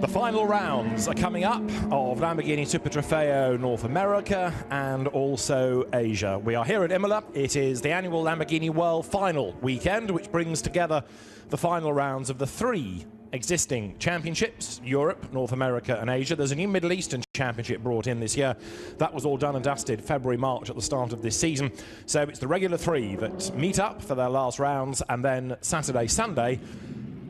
The final rounds are coming up of Lamborghini Super Trofeo North America and also Asia. We are here at Imola. It is the annual Lamborghini World Final weekend, which brings together the final rounds of the three existing championships: Europe, North America and Asia. There's a new Middle Eastern championship brought in this year. That was all done and dusted February, March at the start of this season. So it's the regular three that meet up for their last rounds, and then Saturday, Sunday,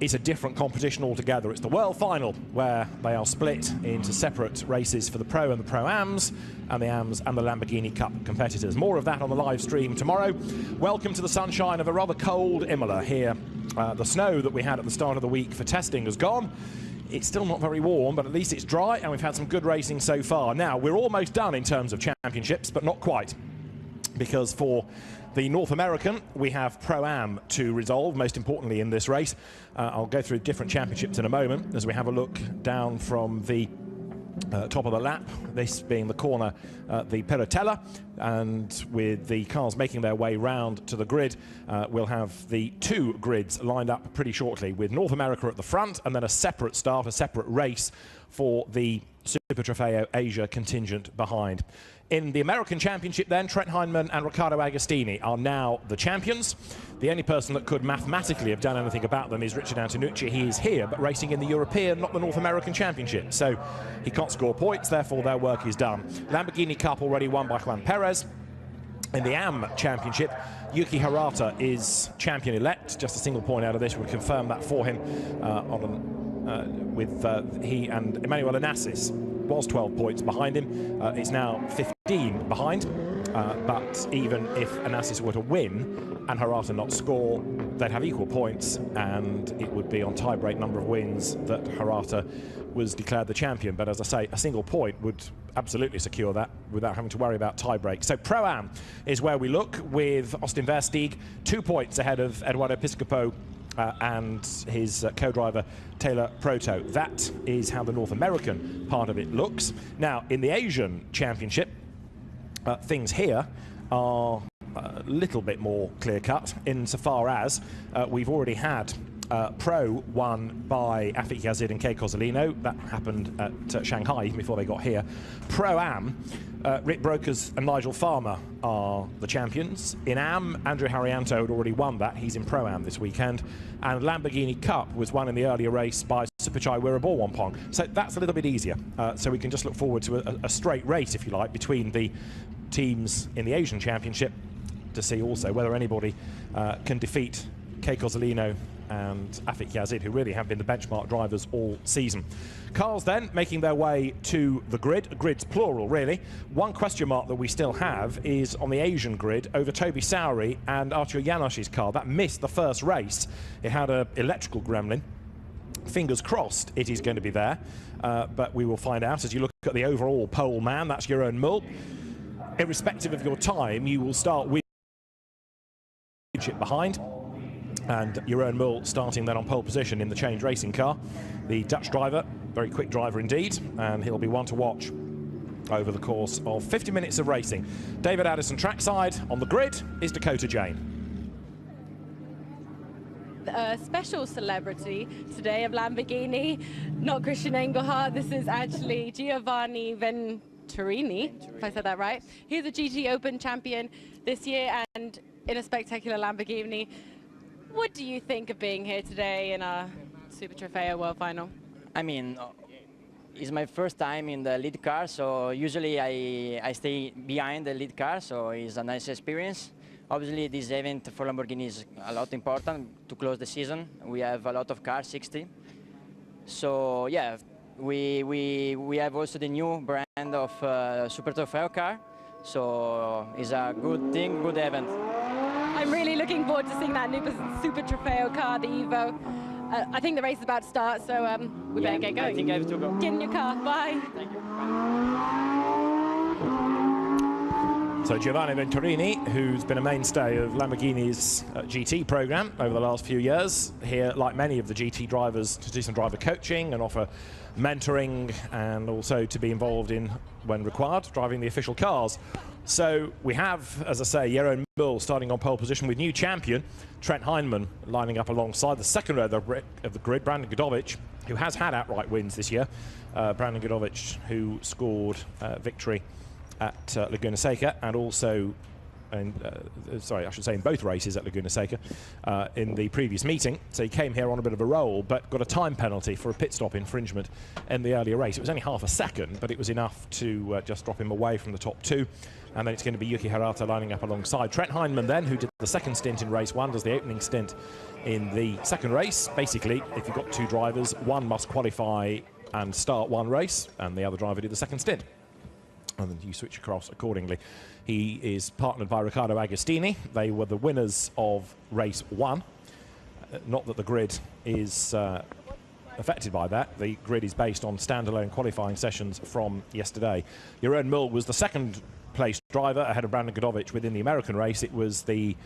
it's a different competition altogether. It's the World Final, where they are split into separate races for the Pro and the Pro-Ams, and the Ams and the Lamborghini Cup competitors. More of that on the live stream tomorrow. Welcome to the sunshine of a rather cold Imola here. The snow that we had at the start of the week for testing has gone. It's still not very warm, but at least it's dry, and we've had some good racing so far. Now, we're almost done in terms of championships, but not quite, because for the North American, we have Pro-Am to resolve, most importantly in this race. I'll go through different championships in a moment as we have a look down from the top of the lap, this being the corner, the Perotella, and with the cars making their way round to the grid, we'll have the two grids lined up pretty shortly, with North America at the front and then a separate start, a separate race for the Super Trofeo Asia contingent behind. In the American Championship then, Trent Heinemann and Riccardo Agostini are now the champions. The only person that could mathematically have done anything about them is Richard Antonucci. He is here, but racing in the European, not the North American Championship. So he can't score points, therefore their work is done. Lamborghini Cup already won by Juan Perez. In the AM Championship, Yuki Hirata is champion-elect. Just a single point out of this would confirm that for him he and Emmanuel Onassis was 12 points behind him. It's now 15 behind, but even if Onassis were to win and Hirata not score, they'd have equal points, and it would be on tie-break number of wins that Hirata was declared the champion. But as I say, a single point would absolutely secure that without having to worry about tie-break. So Pro-Am is where we look, with Austin Versteeg 2 points ahead of Eduardo Piscopo and his co-driver Taylor Proto. That is how the North American part of it looks. Now, in the Asian Championship, things here are a little bit more clear-cut, insofar as we've already had Pro won by Afik Yazid and Kei Cozzolino. That happened at Shanghai even before they got here. Pro-Am, Rick Brokers and Nigel Farmer are the champions. In Am, Andrew Harrianto had already won that. He's in Pro-Am this weekend. And Lamborghini Cup was won in the earlier race by Supichai Wiraborwampong. So that's a little bit easier. So we can just look forward to a straight race, if you like, between the teams in the Asian Championship to see also whether anybody can defeat Kei Cozzolino and Afik Yazid, who really have been the benchmark drivers all season. Cars then making their way to the grid. Grids plural, really. One question mark that we still have is on the Asian grid over Toby Sowery and Artur Janosch's car. That missed the first race. It had an electrical gremlin. Fingers crossed it is going to be there, but we will find out as you look at the overall pole man. That's Jeroen Mul. Irrespective of your time, you will start with behind. And Jeroen Mul starting then on pole position in the change racing car. The Dutch driver, very quick driver indeed, and he'll be one to watch over the course of 50 minutes of racing. David Addison trackside. On the grid is Dakota Jane. A special celebrity today of Lamborghini, not Christian Engelhardt. This is actually Giovanni Venturini, if I said that right. He's a GT Open champion this year and in a spectacular Lamborghini. What do you think of being here today in a Super Trofeo World Final? I mean, it's my first time in the lead car, so usually I stay behind the lead car, so it's a nice experience. Obviously, this event for Lamborghini is a lot important to close the season. We have a lot of cars, 60. So yeah, we have also the new brand of Super Trofeo car, so it's a good thing, good event. I'm really looking forward to seeing that new Super Trofeo car, the Evo. I think the race is about to start, so we better get going. I think I have to go. Get in your car. Bye. Thank you. So Giovanni Venturini, who's been a mainstay of Lamborghini's GT program over the last few years, here, like many of the GT drivers, to do some driver coaching and offer mentoring, and also to be involved in, when required, driving the official cars So we have, as I say, Jeroen Mul starting on pole position with new champion Trent Heinemann lining up alongside the second row of the grid, Brandon Godovic, who has had outright wins this year. Brandon Godovic, who scored victory at Laguna Seca and also, sorry, I should say in both races at Laguna Seca in the previous meeting. So he came here on a bit of a roll, but got a time penalty for a pit stop infringement in the earlier race. It was only half a second, but it was enough to just drop him away from the top two. And then it's going to be Yuki Hirata lining up alongside Trent Heinemann then, who did the second stint in race one, does the opening stint in the second race. Basically, if you've got two drivers, one must qualify and start one race, and the other driver did the second stint. And then you switch across accordingly. He is partnered by Riccardo Agostini. They were the winners of race one. Not that the grid is affected by that. The grid is based on standalone qualifying sessions from yesterday. Jeroen Mul was the second place driver ahead of Brandon Godovic within the American race. It was the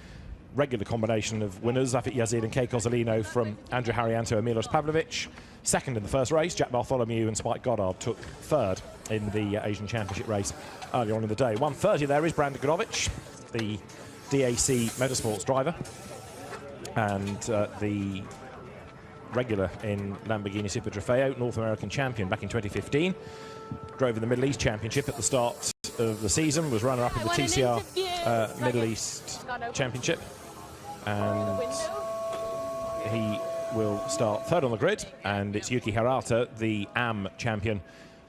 regular combination of winners, Zafit Yazid and Kei Cozzolino from Andrew Haryanto and Milos Pavlovic. Second in the first race, Jack Bartholomew and Spike Goddard took third in the Asian Championship race earlier on in the day. 1:30 there is Brandon Godovic, the DAC Motorsports driver, and the regular in Lamborghini Super Trofeo, North American champion back in 2015. Drove in the Middle East Championship at the start of the season, was runner-up in the TCR Middle East Championship, and he will start third on the grid, and it's Yuki Hirata, the AM champion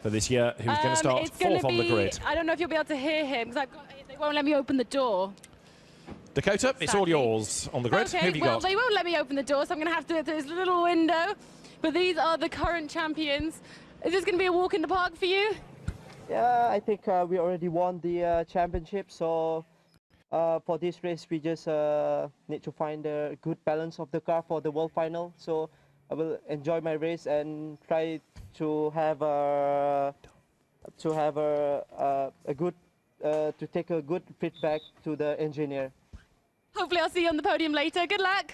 for this year, who's going to start fourth on the grid. I don't know if you'll be able to hear him, because they won't let me open the door. Dakota, sadly. It's all yours on the grid. Okay, Who have you got? They won't let me open the door, so I'm going to have to do this little window. But these are the current champions. Is this going to be a walk in the park for you? Yeah, I think we already won the championship, so for this race we just need to find a good balance of the car for the world final. So I will enjoy my race and try to have a good to take a good feedback to the engineer. Hopefully I'll see you on the podium later. Good luck.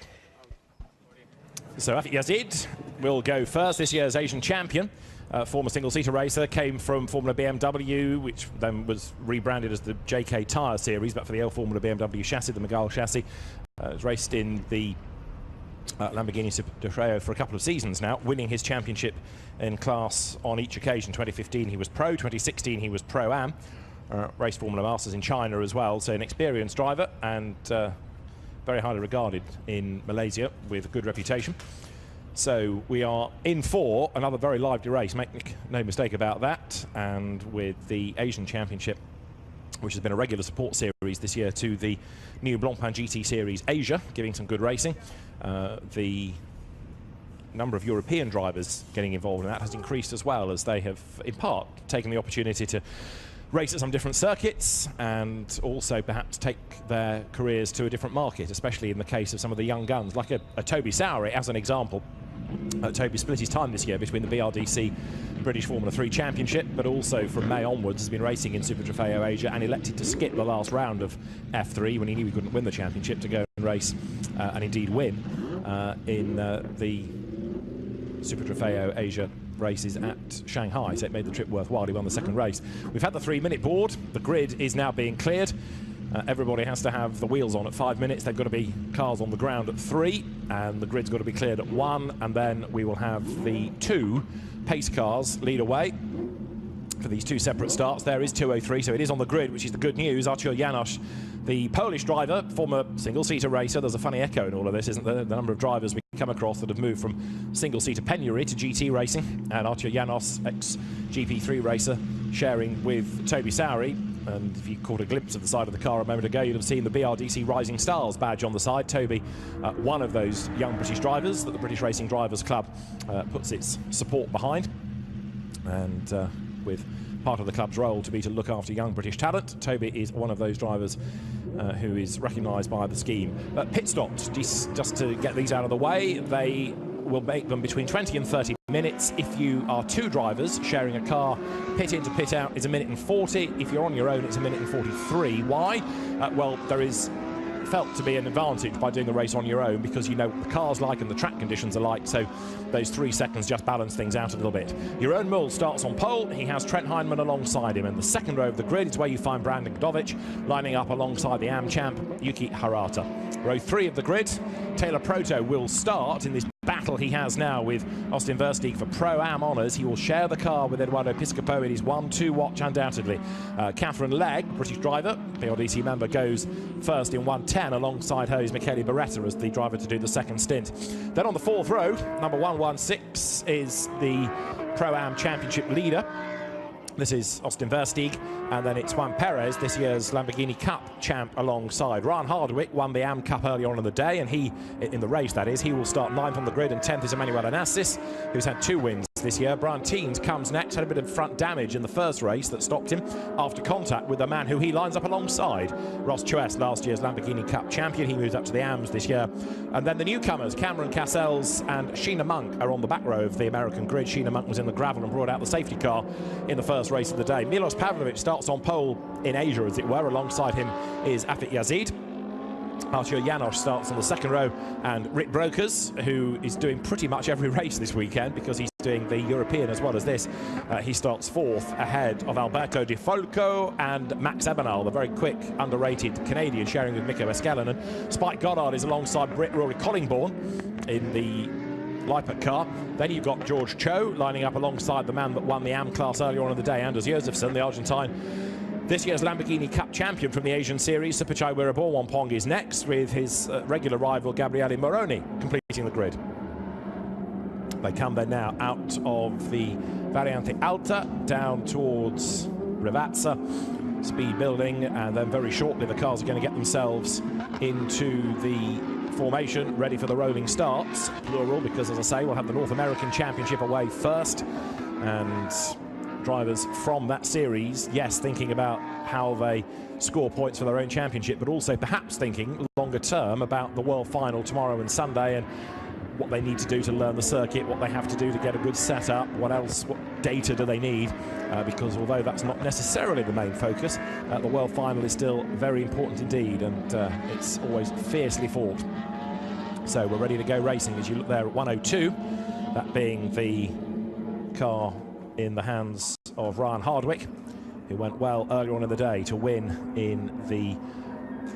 So Zafit Yazid will go first, this year's Asian champion. Former single-seater racer, came from Formula BMW, which then was rebranded as the JK Tyre Series, but for the L Formula BMW chassis, the Magal chassis. Has raced in the Lamborghini Super Trofeo for a couple of seasons now, winning his championship in class on each occasion. 2015 he was Pro, 2016 he was Pro-Am. Raced Formula Masters in China as well, so an experienced driver and very highly regarded in Malaysia with a good reputation. So we are in for another very lively race, make no mistake about that, and with the Asian Championship, which has been a regular support series this year to the new Blancpain GT Series Asia, giving some good racing. The number of European drivers getting involved in that has increased as well, as they have in part taken the opportunity to race at some different circuits and also perhaps take their careers to a different market, especially in the case of some of the young guns, like a Toby Sowery as an example. Toby split his time this year between the BRDC British Formula 3 Championship, but also from May onwards has been racing in Super Trofeo Asia and elected to skip the last round of F3 when he knew he couldn't win the championship to go and race and indeed win in the Super Trofeo Asia races at Shanghai, so it made the trip worthwhile. He won the second race. We've had the 3-minute board. The grid is now being cleared. Everybody has to have the wheels on at 5 minutes. They've got to be cars on the ground at 3, and the grid's got to be cleared at 1, and then we will have the 2 pace cars lead away for these 2 separate starts. There is 2:03, so it is on the grid, which is the good news. Artur Janos, the Polish driver, former single-seater racer. There's a funny echo in all of this, isn't there? The number of drivers we come across that have moved from single-seater penury to GT racing, and Artur Janos, ex-GP3 racer, sharing with Toby Sowery. And if you caught a glimpse of the side of the car a moment ago, you'd have seen the BRDC Rising Stars badge on the side. Toby, one of those young British drivers that the British Racing Drivers Club puts its support behind. And with part of the club's role to be to look after young British talent, Toby is one of those drivers who is recognised by the scheme. Pit stops, just to get these out of the way, they will make them between 20 and 30 minutes. If you are 2 drivers sharing a car, pit in to pit out is 1 minute and 40. If you're on your own, it's 1 minute and 43. Why? Well, there is felt to be an advantage by doing the race on your own, because you know what the car's like and the track conditions are like, so those 3 seconds just balance things out a little bit. Jeroen Mul starts on pole. He has Trent Heinemann alongside him, and the second row of the grid is where you find Brandon Godovic lining up alongside the AM champ Yuki Harata. Row 3 of the grid, Taylor Proto will start in this battle he has now with Austin Versteeg for Pro-Am honours. He will share the car with Eduardo Piscopo in his 1-2 watch, undoubtedly. Catherine Legg, British driver, PRDC member, goes first in 1:10 alongside hers Michele Beretta as the driver to do the second stint. Then on the 4th row, number 116 is the Pro-Am Championship leader. This is Austin Versteeg, and then it's Juan Perez, this year's Lamborghini Cup champ, alongside. Ryan Hardwick won the AM Cup earlier on in the day, and he, in the race that is, he will start 9th on the grid, and 10th is Emmanuel Onassis, who's had 2 wins this year. Brian Teens comes next, had a bit of front damage in the first race that stopped him after contact with the man who he lines up alongside. Ross Choes, last year's Lamborghini Cup champion, he moves up to the AMs this year. And then the newcomers, Cameron Cassels and Sheena Monk, are on the back row of the American grid. Sheena Monk was in the gravel and brought out the safety car in the first race of the day. Milos Pavlovic starts on pole in Asia, as it were. Alongside him is Afit Yazid. Artur Janos starts on the second row, and Rick Brokers, who is doing pretty much every race this weekend because he's doing the European as well as this, he starts 4th ahead of Alberto Di Folco and Max Ebenal, the very quick, underrated Canadian, sharing with Mikko Escalon. And Spike Goddard is alongside Brit Rory Collingbourne in the Lippert car. Then you've got George Cho lining up alongside the man that won the AM class earlier on in the day, Anders Josefsson, the Argentine. This year's Lamborghini Cup champion from the Asian Series, Superchai Wiraborwampong, is next, with his regular rival Gabriele Moroni completing the grid. They come then now out of the Variante Alta down towards Rivazza, speed building, and then very shortly the cars are going to get themselves into the formation, ready for the rolling starts, plural, because as I say, we'll have the North American Championship away first, and drivers from that series, yes, thinking about how they score points for their own championship, but also perhaps thinking longer term about the World Final tomorrow and Sunday, and what they need to do to learn the circuit, what they have to do to get a good setup, what else, what data do they need, because although that's not necessarily the main focus, the World Final is still very important indeed, and it's always fiercely fought. So we're ready to go racing as you look there at 102, that being the car in the hands of Ryan Hardwick, who went well earlier on in the day to win in the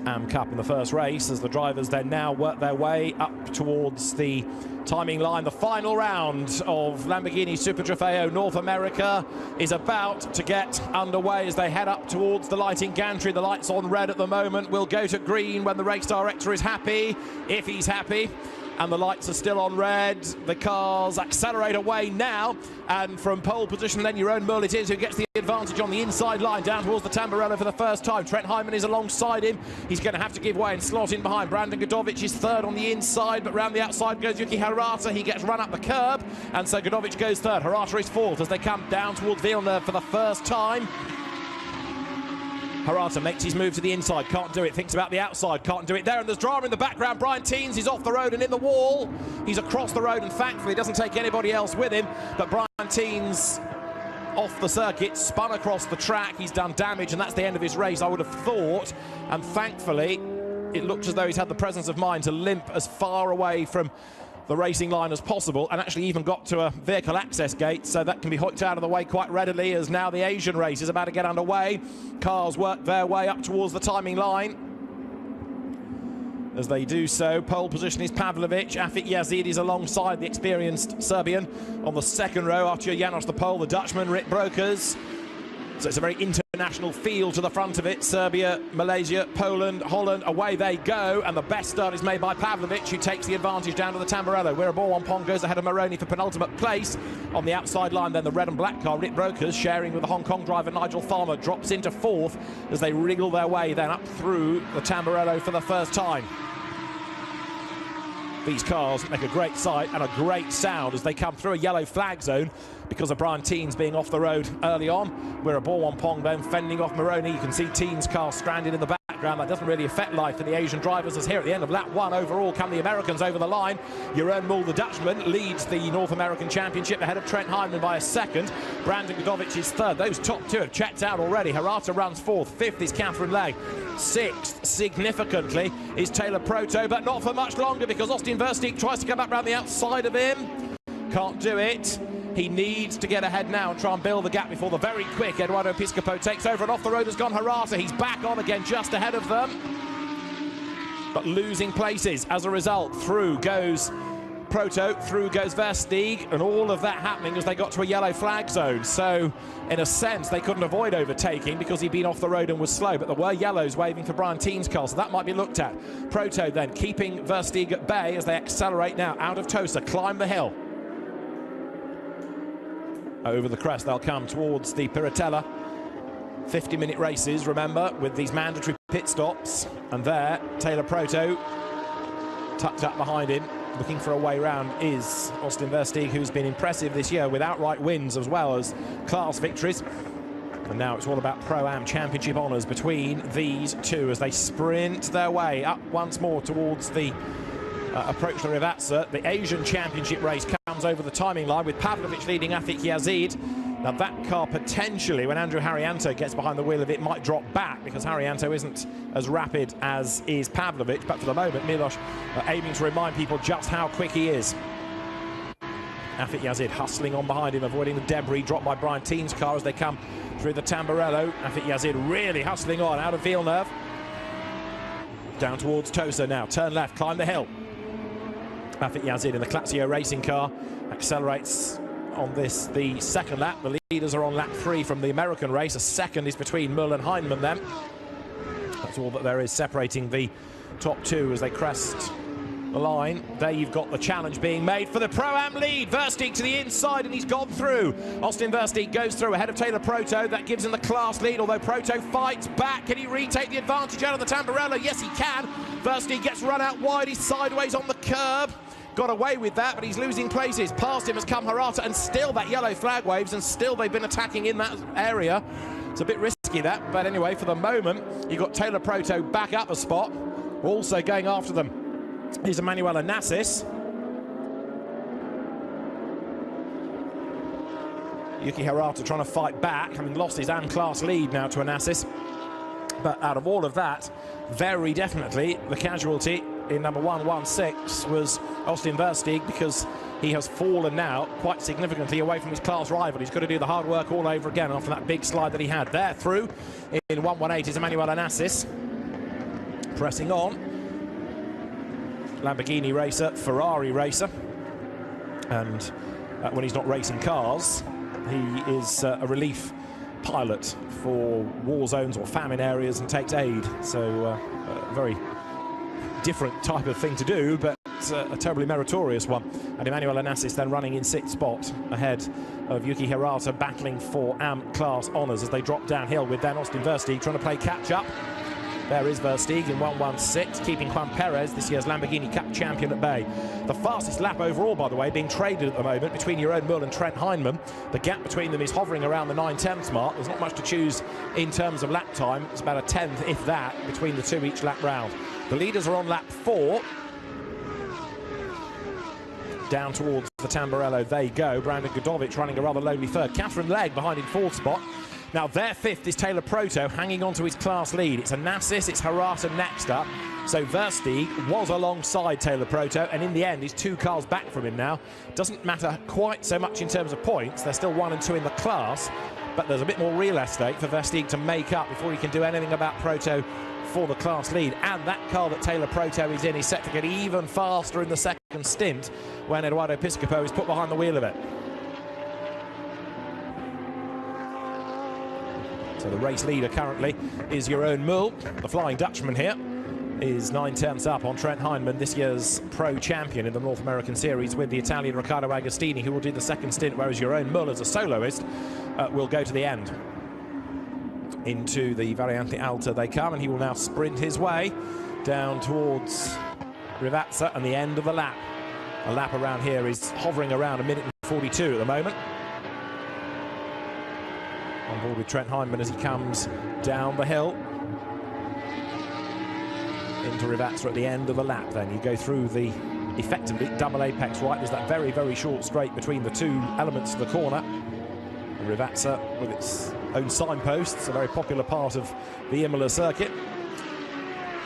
AM Cup in the first race, as the drivers then now work their way up towards the timing line. The final round of Lamborghini Super Trofeo North America is about to get underway as they head up towards the lighting gantry. The light's on red at the moment, will go to green when the race director is happy, if he's happy. And the lights are still on red. The cars accelerate away now, and from pole position then Jeroen Mul it is who gets the advantage on the inside line down towards the Tamburello for the first time. Trent Heinemann is alongside him. He's going to have to give way and slot in behind. Brandon Godovic is 3rd on the inside, but round the outside goes Yuki Harata. He gets run up the curb, and so Godovic goes 3rd. Harata is 4th as they come down towards Villeneuve for the first time. Harata makes his move to the inside, can't do it, thinks about the outside, can't do it there, and there's drama in the background. Brian Teens is off the road and in the wall. He's across the road and thankfully doesn't take anybody else with him, but Brian Teens off the circuit, spun across the track. He's done damage, and that's the end of his race, I would have thought, and thankfully it looked as though he's had the presence of mind to limp as far away from the racing line as possible, and actually even got to a vehicle access gate, so that can be hooked out of the way quite readily, as now the Asian race is about to get underway. Cars work their way up towards the timing line. As they do so, pole position is Pavlovic. Afit Yazid is alongside the experienced Serbian. On the second row, Artur Janos the pole, the Dutchman, Rick Brokers. So it's a very international feel to the front of it. Serbia, Malaysia, Poland, Holland, away they go. And the best start is made by Pavlovic, who takes the advantage down to the Tamburello. Wiraborwampong goes ahead of Moroni for penultimate place. On the outside line, then the red and black car, Rick Brokers, sharing with the Hong Kong driver Nigel Farmer, drops into 4th as they wriggle their way then up through the Tamburello for the first time. These cars make a great sight and a great sound as they come through a yellow flag zone. because of Brian Teens being off the road early on. We're a Ball-on-Pong then fending off Moroni. You can see Teens' car stranded in the background. That doesn't really affect life for the Asian drivers, as here at the end of lap 1 overall come the Americans over the line. Jeroen Mul, the Dutchman, leads the North American Championship ahead of Trent Heinemann by a second. Brandon Godovic is third. Those top two have checked out already. Hirata runs fourth. Fifth is Catherine Legge. Sixth, significantly, is Taylor Proto, but not for much longer because Austin Versteeg tries to come up around the outside of him. Can't do it. He needs to get ahead now and try and build the gap before the very quick Eduardo Piscopo takes over, and off the road has gone Hirata. He's back on again just ahead of them, but losing places as a result. Through goes Proto, through goes Versteeg, and all of that happening as they got to a yellow flag zone. So in a sense they couldn't avoid overtaking because he'd been off the road and was slow, but there were yellows waving for Brian Teens' car, so that might be looked at. Proto then keeping Versteeg at bay as they accelerate now out of Tosa, climb the hill. Over the crest they'll come towards the Piratella. 50-minute races, remember, with these mandatory pit stops. And there, Taylor Proto, tucked up behind him, looking for a way round, is Austin Versteeg, who's been impressive this year with outright wins as well as class victories. And now it's all about Pro-Am Championship honours between these two as they sprint their way up once more towards the approach to Rivazza. The Asian Championship race comes over the timing line with Pavlovic leading Afik Yazid. Now that car potentially, when Andrew Haryanto gets behind the wheel of it, might drop back because Haryanto isn't as rapid as is Pavlovic. But for the moment, Milos aiming to remind people just how quick he is. Afik Yazid hustling on behind him, avoiding the debris dropped by Brian Teens' car as they come through the Tamburello. Afik Yazid really hustling on out of Villeneuve. Down towards Tosa now, turn left, climb the hill. Afik Yazid in the Clatsio racing car accelerates on this, the second lap. The leaders are on lap 3 from the American race. A second is between Mul and Heinemann then. That's all that there is separating the top two as they crest the line. There you've got the challenge being made for the Pro-Am lead. Versteeg to the inside and he's gone through. Austin Versteeg goes through ahead of Taylor Proto. That gives him the class lead, although Proto fights back. Can he retake the advantage out of the Tamburello? Yes, he can. Versteeg gets run out wide. He's sideways on the curb. Got away with that, but he's losing places. Past him has come Hirata, and still that yellow flag waves, and still they've been attacking in that area. It's a bit risky that, but anyway, for the moment, you've got Taylor Proto back up a spot. Also going after them is Emmanuel Onassis. Yuki Hirata trying to fight back, having lost his class lead now to Onassis. But out of all of that, very definitely the casualty in number 116 was Austin Versteeg, because he has fallen now quite significantly away from his class rival. He's got to do the hard work all over again after that big slide that he had there. Through in 118 is Emmanuel Onassis, pressing on. Lamborghini racer, Ferrari racer, and when he's not racing cars, he is a relief pilot for war zones or famine areas and takes aid. So very different type of thing to do, but a terribly meritorious one. And Emmanuel Onassis then running in 6th spot ahead of Yuki Hirata, battling for AM class honours as they drop downhill, with then Austin Versteeg trying to play catch up. There is Versteeg in 116, keeping Juan Perez, this year's Lamborghini Cup champion, at bay. The fastest lap overall, by the way, being traded at the moment between Jeroen Mul and Trent Heinemann. The gap between them is hovering around the 9/10 mark. There's not much to choose in terms of lap time. It's about a 10th, if that, between the two each lap round. The leaders are on lap 4. Down towards the Tamburello they go. Brandon Godovic running a rather lonely third. Catherine Legge behind in 4th spot. Now their 5th is Taylor Proto, hanging on to his class lead. It's Onassis, it's Hirata next up. So Versteeg was alongside Taylor Proto, and in the end he's 2 cars back from him now. Doesn't matter quite so much in terms of points. They're still 1 and 2 in the class, but there's a bit more real estate for Versteeg to make up before he can do anything about Proto for the class lead. And that car that Taylor Proto is in is set to get even faster in the second stint when Eduardo Piscopo is put behind the wheel of it. So the race leader currently is Jeroen Mul. The Flying Dutchman here is 9/10 up on Trent Heinemann, this year's pro champion in the North American Series, with the Italian Riccardo Agostini, who will do the second stint, whereas Jeroen Mul, as a soloist, will go to the end. Into the Variante Alta they come, and he will now sprint his way down towards Rivazza and the end of the lap. A lap around here is hovering around 1:42 at the moment. On board with Trent Hindman as he comes down the hill. Into Rivazza at the end of the lap then. You go through the effectively double apex right. There's that very, very short straight between the two elements of the corner. And Rivazza with its own signposts, a very popular part of the Imola circuit.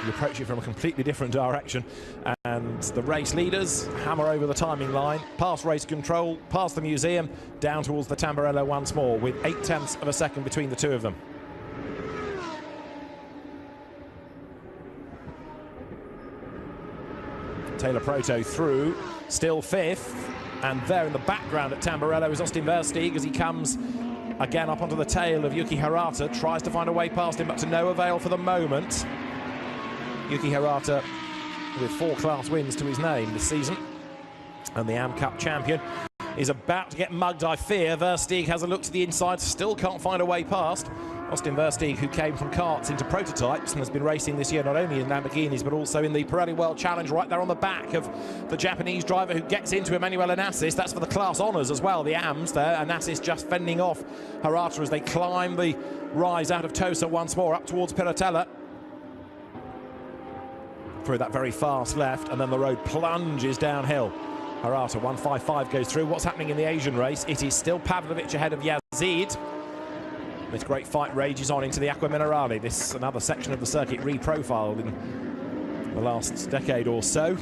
You approach it from a completely different direction, and the race leaders hammer over the timing line, past race control, past the museum, down towards the Tamburello once more, with 0.8 of a second between the two of them. Taylor Proto through, still fifth, and there in the background at Tamburello is Austin Versteeg as he comes again up onto the tail of Yuki Hirata, tries to find a way past him, but to no avail for the moment. Yuki Hirata with 4 class wins to his name this season, and the Am Cup champion is about to get mugged, I fear. Versteeg has a look to the inside, still can't find a way past. Austin Versteeg, who came from karts into prototypes and has been racing this year not only in Lamborghinis but also in the Pirelli World Challenge, right there on the back of the Japanese driver who gets into Emanuel Onassis. That's for the class honours as well, the AMs there. Onassis just fending off Hirata as they climb the rise out of Tosa once more up towards Piratella. Through that very fast left, and then the road plunges downhill. Hirata 155 goes through. What's happening in the Asian race? It is still Pavlovic ahead of Yazid. This great fight rages on into the Acqua Minerale. This another section of the circuit reprofiled in the last decade or so.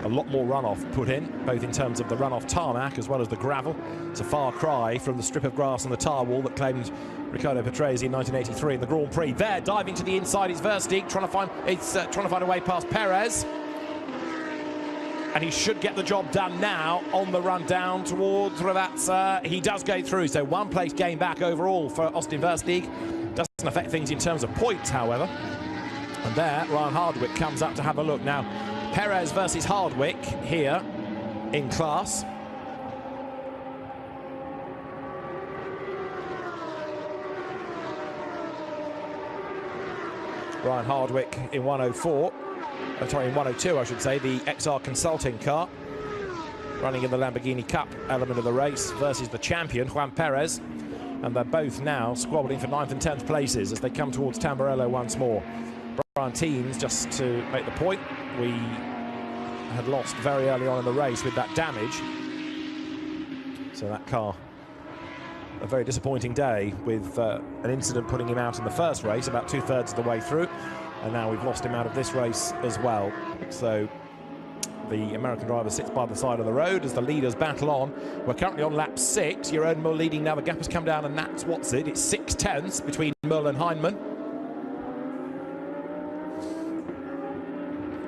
A lot more runoff put in, both in terms of the runoff tarmac as well as the gravel. It's a far cry from the strip of grass and the tar wall that claimed Riccardo Patrese in 1983 in the Grand Prix. There, diving to the inside is Versteeg, trying to find a way past Perez. And he should get the job done now on the run down towards Rivazza. He does go through, so 1 place gain back overall for Austin Versteeg. Doesn't affect things in terms of points, however. And there, Ryan Hardwick comes up to have a look. Now, Perez versus Hardwick here in class. Ryan Hardwick in 104. Sorry, in 102, I should say, the XR Consulting car, running in the Lamborghini Cup element of the race versus the champion, Juan Perez. And they're both now squabbling for 9th and 10th places as they come towards Tamburello once more. Brian Teams, just to make the point, we had lost very early on in the race with that damage. So that car, a very disappointing day with an incident putting him out in the first race, about 2/3 of the way through. And now we've lost him out of this race as well. So the American driver sits by the side of the road as the leaders battle on. We're currently on lap 6. Jeroen Mul leading now. The gap has come down and Nats Watson. It's 6/10 between Mul and Hindman.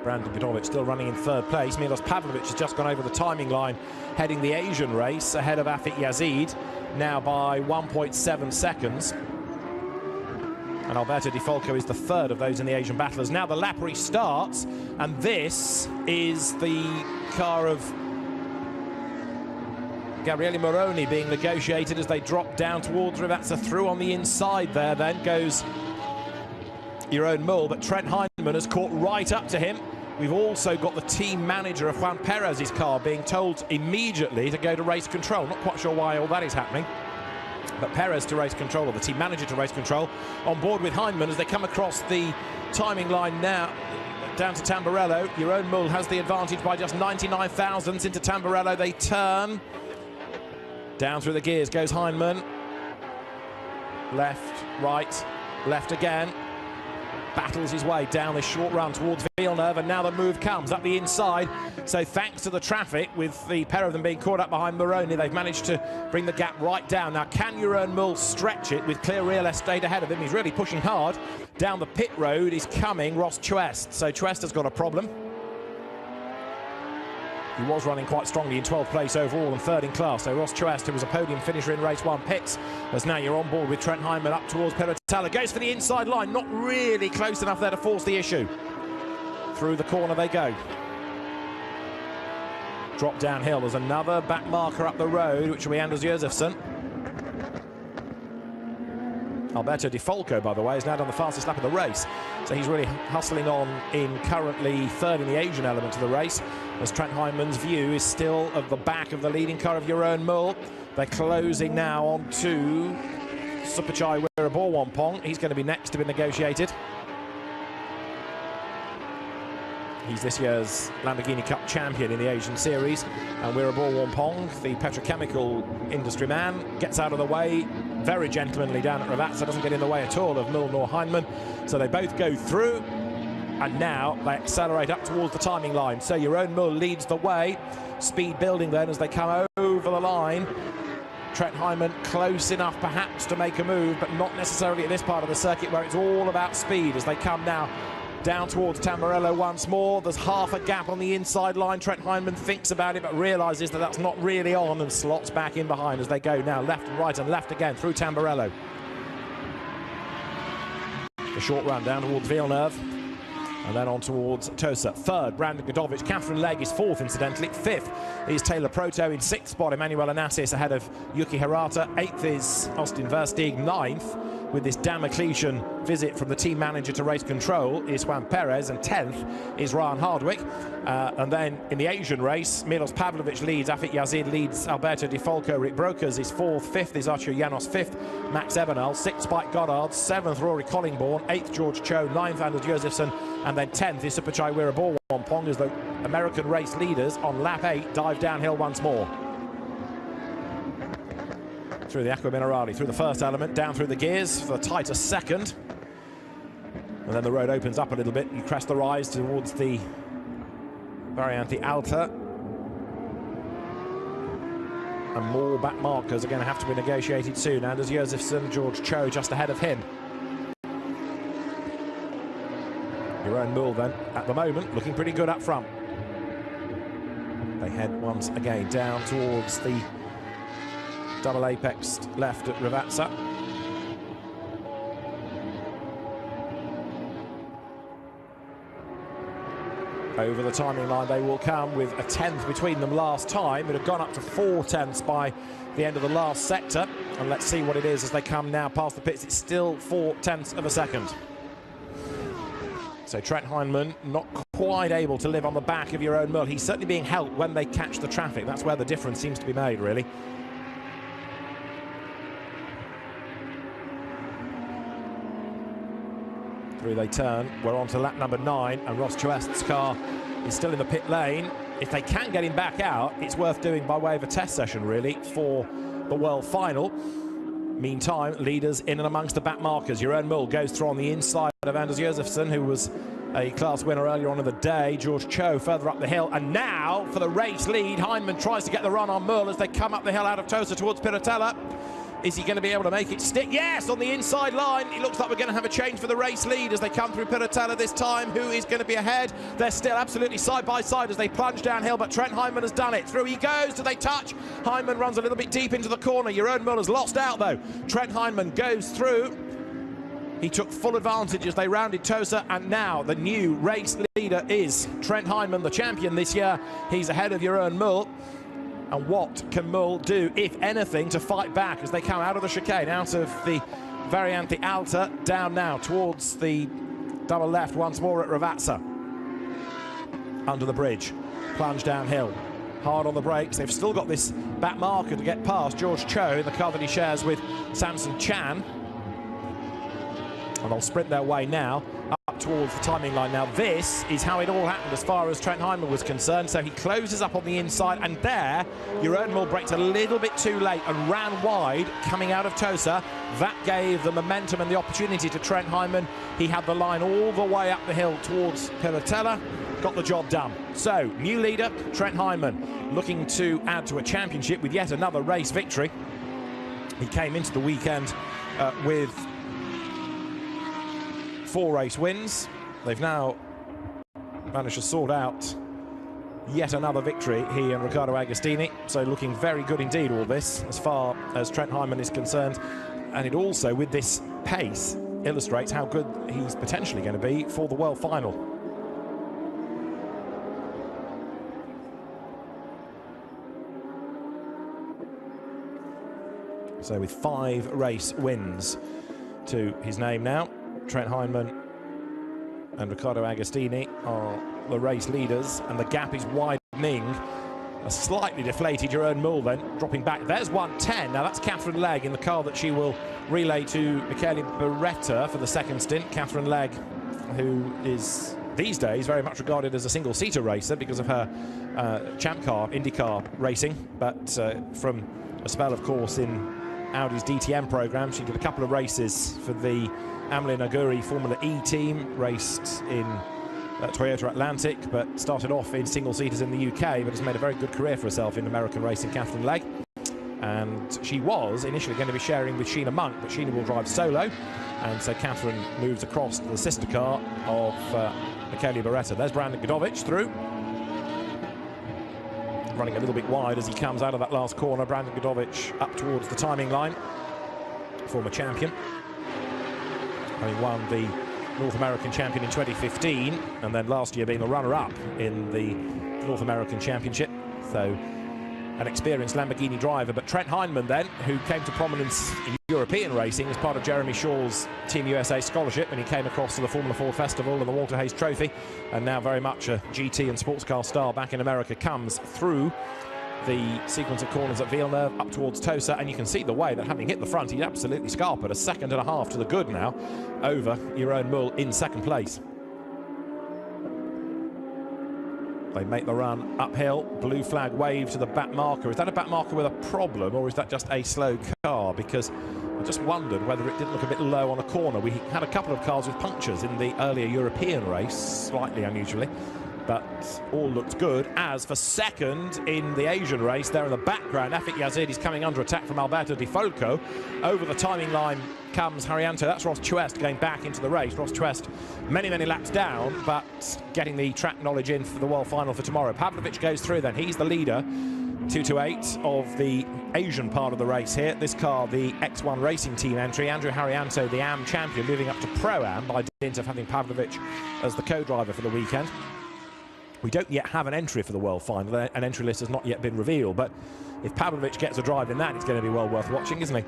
Brandon Vidovic still running in 3rd place. Milos Pavlovic has just gone over the timing line, heading the Asian race ahead of Afik Yazid, now by 1.7 seconds. And Alberto Di Folco is the 3rd of those in the Asian battlers. Now the lap restarts, and this is the car of Gabriele Moroni being negotiated as they drop down towards Rivazza. Through on the inside there then goes Jeroen Mul, but Trent Hindman has caught right up to him. We've also got the team manager of Juan Perez's car being told immediately to go to race control. Not quite sure why all that is happening. But Perez to race control, or the team manager to race control, on board with Hindman as they come across the timing line now down to Tamburello. Jeroen Mul has the advantage by just 99 thousandths into Tamburello. They turn. Down through the gears goes Hindman. Left, right, left again. Battles his way down this short run towards Villeneuve, and now the move comes up the inside. So thanks to the traffic, with the pair of them being caught up behind Moroni, they've managed to bring the gap right down. Now, can Jeroen Mul stretch it with clear real estate ahead of him? He's really pushing hard. Down the pit road is coming Ross Chuest. So Chuest has got a problem. He was running quite strongly in 12th place overall and 3rd in class. So Ross Chuest, who was a podium finisher in race 1, pits, as now you're on board with Trent Hindman up towards Piratella. Goes for the inside line, not really close enough there to force the issue. Through the corner they go. Drop downhill, there's another back marker up the road, which will be Anders Josefsson. Alberto Di Folco, by the way, has now done the fastest lap of the race. So he's really hustling on in currently 3rd in the Asian element of the race, as Trent Hindman's view is still at the back of the leading car of Jeroen Mul. They're closing now on to Supachai Wiraborwampong. He's going to be next to be negotiated. He's this year's Lamborghini Cup champion in the Asian Series. And Wiraborwampong, the petrochemical industry man, gets out of the way. Very gentlemanly down at Ravazza, doesn't get in the way at all of Mull nor Heinemann. So they both go through. And now they accelerate up towards the timing line. So Jeroen Mull leads the way. Speed building then as they come over the line. Trent Heinemann close enough perhaps to make a move, but not necessarily at this part of the circuit where it's all about speed as they come now down towards Tamburello once more. There's half a gap on the inside line. Trent Heinemann thinks about it but realises that that's not really on and slots back in behind as they go now left and right and left again through Tamburello. The short run down towards Villeneuve. And then on towards Tosa. Third, Brandon Godovic. Catherine Legg is fourth, incidentally. Fifth is Taylor Proto. In sixth spot, Emmanuel Onassis ahead of Yuki Hirata. Eighth is Austin Versteeg. Ninth, with this Damocletian visit from the team manager to race control, is Juan Perez. And 10th is Ryan Hardwick. And then in the Asian race, Milos Pavlovic leads, Afit Yazid leads, Alberto Di Falco, Rick Brokers is fourth, fifth is Archer Janos, fifth Max Ebenal, sixth Spike Goddard, seventh Rory Collingbourne, eighth George Cho, ninth Anders Josefsson, and then 10th is Supachai Wiraborwampong as the American race leaders on lap 8 dive downhill once more. Through the Aqua Minerale, through the first element, down through the gears for the tighter second. And then the road opens up a little bit. You crest the rise towards the Variante Alta. And more back markers are going to have to be negotiated soon. Anders Josefsson, George Cho just ahead of him. Jeroen Mull then, at the moment, looking pretty good up front. They head once again down towards the double apex left at Ravazza. Over the timing line they will come with a 10th between them last time. It had gone up to 4 tenths by the end of the last sector. And let's see what it is as they come now past the pits. It's still 4 tenths of a second. So Trent Heinemann not quite able to live on the back of Jeroen Mull. He's certainly being helped when they catch the traffic. That's where the difference seems to be made, really. Through they turn. We're on to lap number 9, and Ross Chuest's car is still in the pit lane. If they can get him back out, it's worth doing by way of a test session, really, for the world final. Meantime, leaders in and amongst the back markers. Jeroen Mull goes through on the inside of Anders Josefsson, who was a class winner earlier on in the day. George Cho further up the hill. And now, for the race lead, Heinemann tries to get the run on Mull as they come up the hill out of Tosa towards Piratella. Is he going to be able to make it stick? Yes, on the inside line. It looks like we're going to have a change for the race lead as they come through Piratella this time. Who is going to be ahead? They're still absolutely side by side as they plunge downhill, but Trent Heinemann has done it. Through he goes. Do they touch? Heinemann runs a little bit deep into the corner. Jeroen Mull has lost out, though. Trent Heinemann goes through. He took full advantage as they rounded Tosa, and now the new race leader is Trent Heinemann, the champion this year. He's ahead of Jeroen Mull. And what can Mull do, if anything, to fight back as they come out of the chicane, out of the Variante Alta, down now towards the double left once more at Ravazza. Under the bridge, plunge downhill, hard on the brakes. They've still got this back marker to get past George Cho in the car that he shares with Samson Chan. And they'll sprint their way now up towards the timing line. Now this is how it all happened as far as Trent Heinemann was concerned. So he closes up on the inside, and there Jeroen Mull braked a little bit too late and ran wide coming out of Tosa. That gave the momentum and the opportunity to Trent Heinemann. He had the line all the way up the hill towards Piratella, got the job done. So new leader Trent Heinemann, looking to add to a championship with yet another race victory. He came into the weekend with 4 race wins. They've now managed to sort out yet another victory, he and Riccardo Agostini. So looking very good indeed, all this, as far as Trent Heinemann is concerned. And it also, with this pace, illustrates how good he's potentially going to be for the world final. So with 5 race wins to his name now, Trent Heinemann and Riccardo Agostini are the race leaders, and the gap is widening A slightly deflated Jeroen Mul then, dropping back. There's 1:10. Now that's Catherine Legg in the car that she will relay to Michele Beretta for the second stint. Catherine Legg, who is these days very much regarded as a single-seater racer because of her Champ Car, IndyCar racing, but from a spell, of course, in Audi's DTM program, she did a couple of races for the Amelie Naguri Formula E team, raced in Toyota Atlantic, but started off in single-seaters in the UK, but has made a very good career for herself in American racing, Catherine Legg. And she was initially going to be sharing with Sheena Monk, but Sheena will drive solo, and so Catherine moves across to the sister car of Michele Beretta. There's Brandon Godovic through, running a little bit wide as he comes out of that last corner. Brandon Godovic up towards the timing line, former champion, having won the North American champion in 2015, and then last year being the runner-up in the North American Championship. So an experienced Lamborghini driver. But Trent Heinemann then, who came to prominence in European racing as part of Jeremy Shaw's Team USA scholarship, and he came across to the Formula 4 Festival and the Walter Hayes Trophy, and now very much a GT and sports car star back in America, comes through the sequence of corners at Villeneuve up towards Tosa, and you can see the way that, having hit the front, he's absolutely scarpered. A second and a half to the good now over Jeroen Mul in second place. They make the run uphill. Blue flag wave to the back marker. Is that a back marker with a problem, or is that just a slow car? Because I just wondered whether it didn't look a bit low on a corner. We had a couple of cars with punctures in the earlier European race, slightly unusually, but all looked good. As for second in the Asian race, there in the background, Afik Yazid is coming under attack from Alberto Di Folco. Over the timing line comes Haryanto. That's Ross Chuest going back into the race. Ross Chuest many laps down, but getting the track knowledge in for the world final for tomorrow. Pavlovic goes through then. He's the leader. 2-8 of the Asian part of the race here. This car, the X1 Racing Team entry. Andrew Haryanto, the AM champion, moving up to Pro-Am by dint of having Pavlovic as the co-driver for the weekend. We don't yet have an entry for the world final. An entry list has not yet been revealed, but if Pavlovic gets a drive in that, it's going to be well worth watching, isn't he?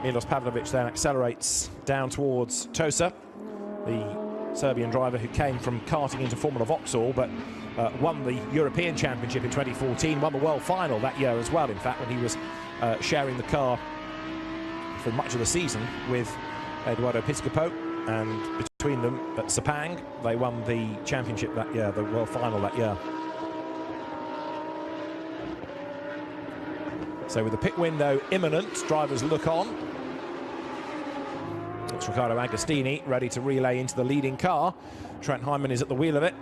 Milos Pavlovic then accelerates down towards Tosa, the Serbian driver who came from karting into Formula Vauxhall, but won the European Championship in 2014, won the world final that year as well, in fact, when he was sharing the car for much of the season with Eduardo Piscopo. And between them at Sepang, they won the championship that year, the world final that year. So with the pit window imminent, drivers look on. It's Riccardo Agostini ready to relay into the leading car. Trent Heinemann is at the wheel of it.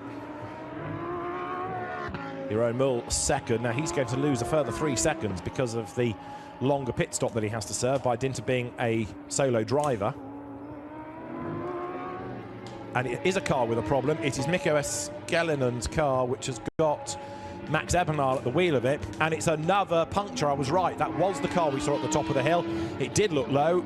Jeroen Mul second. Now he's going to lose a further 3 seconds because of the longer pit stop that he has to serve by dint of being a solo driver. And it is a car with a problem. It is Mikko Eskelinen's car, which has got Max Ebenal at the wheel of it, and it's another puncture. I was right, that was the car we saw at the top of the hill. It did look low,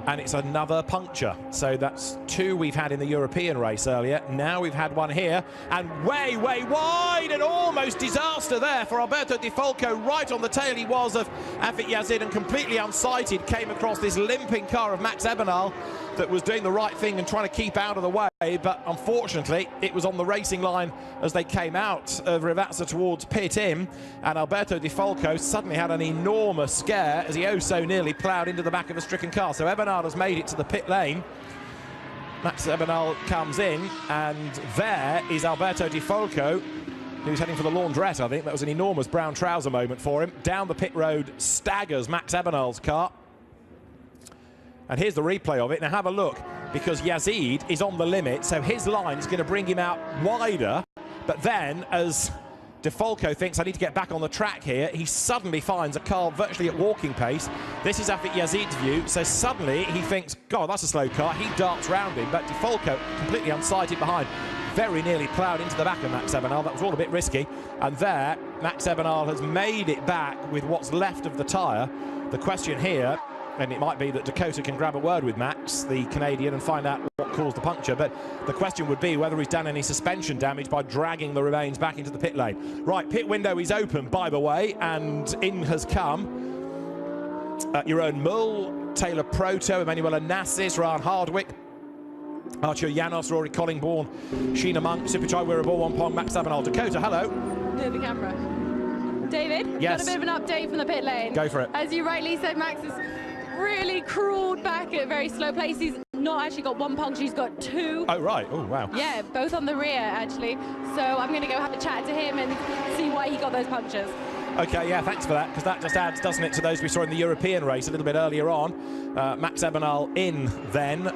and it's another puncture. So that's 2 we've had in the European race earlier. Now we've had one here, and way wide, and almost disaster there for Alberto Di Folco. Right on the tail he was of Afik Yazid, and completely unsighted came across this limping car of Max Ebenal that was doing the right thing and trying to keep out of the way, but unfortunately it was on the racing line as they came out of Rivazza towards pit in, and Alberto Di Folco suddenly had an enormous scare as he oh so nearly ploughed into the back of a stricken car. So Ebenal has made it to the pit lane. Max Ebenal comes in, and there is Alberto Di Folco, who's heading for the laundrette. I think that was an enormous brown trouser moment for him. Down the pit road staggers Max Ebenal's car. And here's the replay of it. Now have a look, because Yazid is on the limit, so his line is going to bring him out wider. But then, as Di Folco thinks, I need to get back on the track here, he suddenly finds a car virtually at walking pace. This is Afik Yazid's view, so suddenly he thinks, God, that's a slow car. He darts round him, but Di Folco completely unsighted behind. Very nearly ploughed into the back of Max Ebenal. That was all a bit risky. And there, Max Ebenal has made it back with what's left of the tyre. The question here, and it might be that Dakota can grab a word with Max, the Canadian, and find out what caused the puncture, but the question would be whether he's done any suspension damage by dragging the remains back into the pit lane. Right, pit window is open, by the way, and in has come Jeroen Mul, Taylor Proto, Emmanuel Onassis, Ryan Hardwick, Archer Janos, Rory Collingbourne, Sheena Monk, Supichai Wirabor, Wampong, Max Ebenal. Dakota, hello. near the camera. David, yes. Got a bit of an update from the pit lane. Go for it. As you rightly said, Max has really crawled back at a very slow pace. He's not actually got one puncture, he's got two. Oh, right. Oh, wow. Yeah, both on the rear, actually. So I'm going to go have a chat to him and see why he got those punctures. Okay, yeah, thanks for that, because that just adds, doesn't it, to those we saw in the European race a little bit earlier on. Max Ebenal in then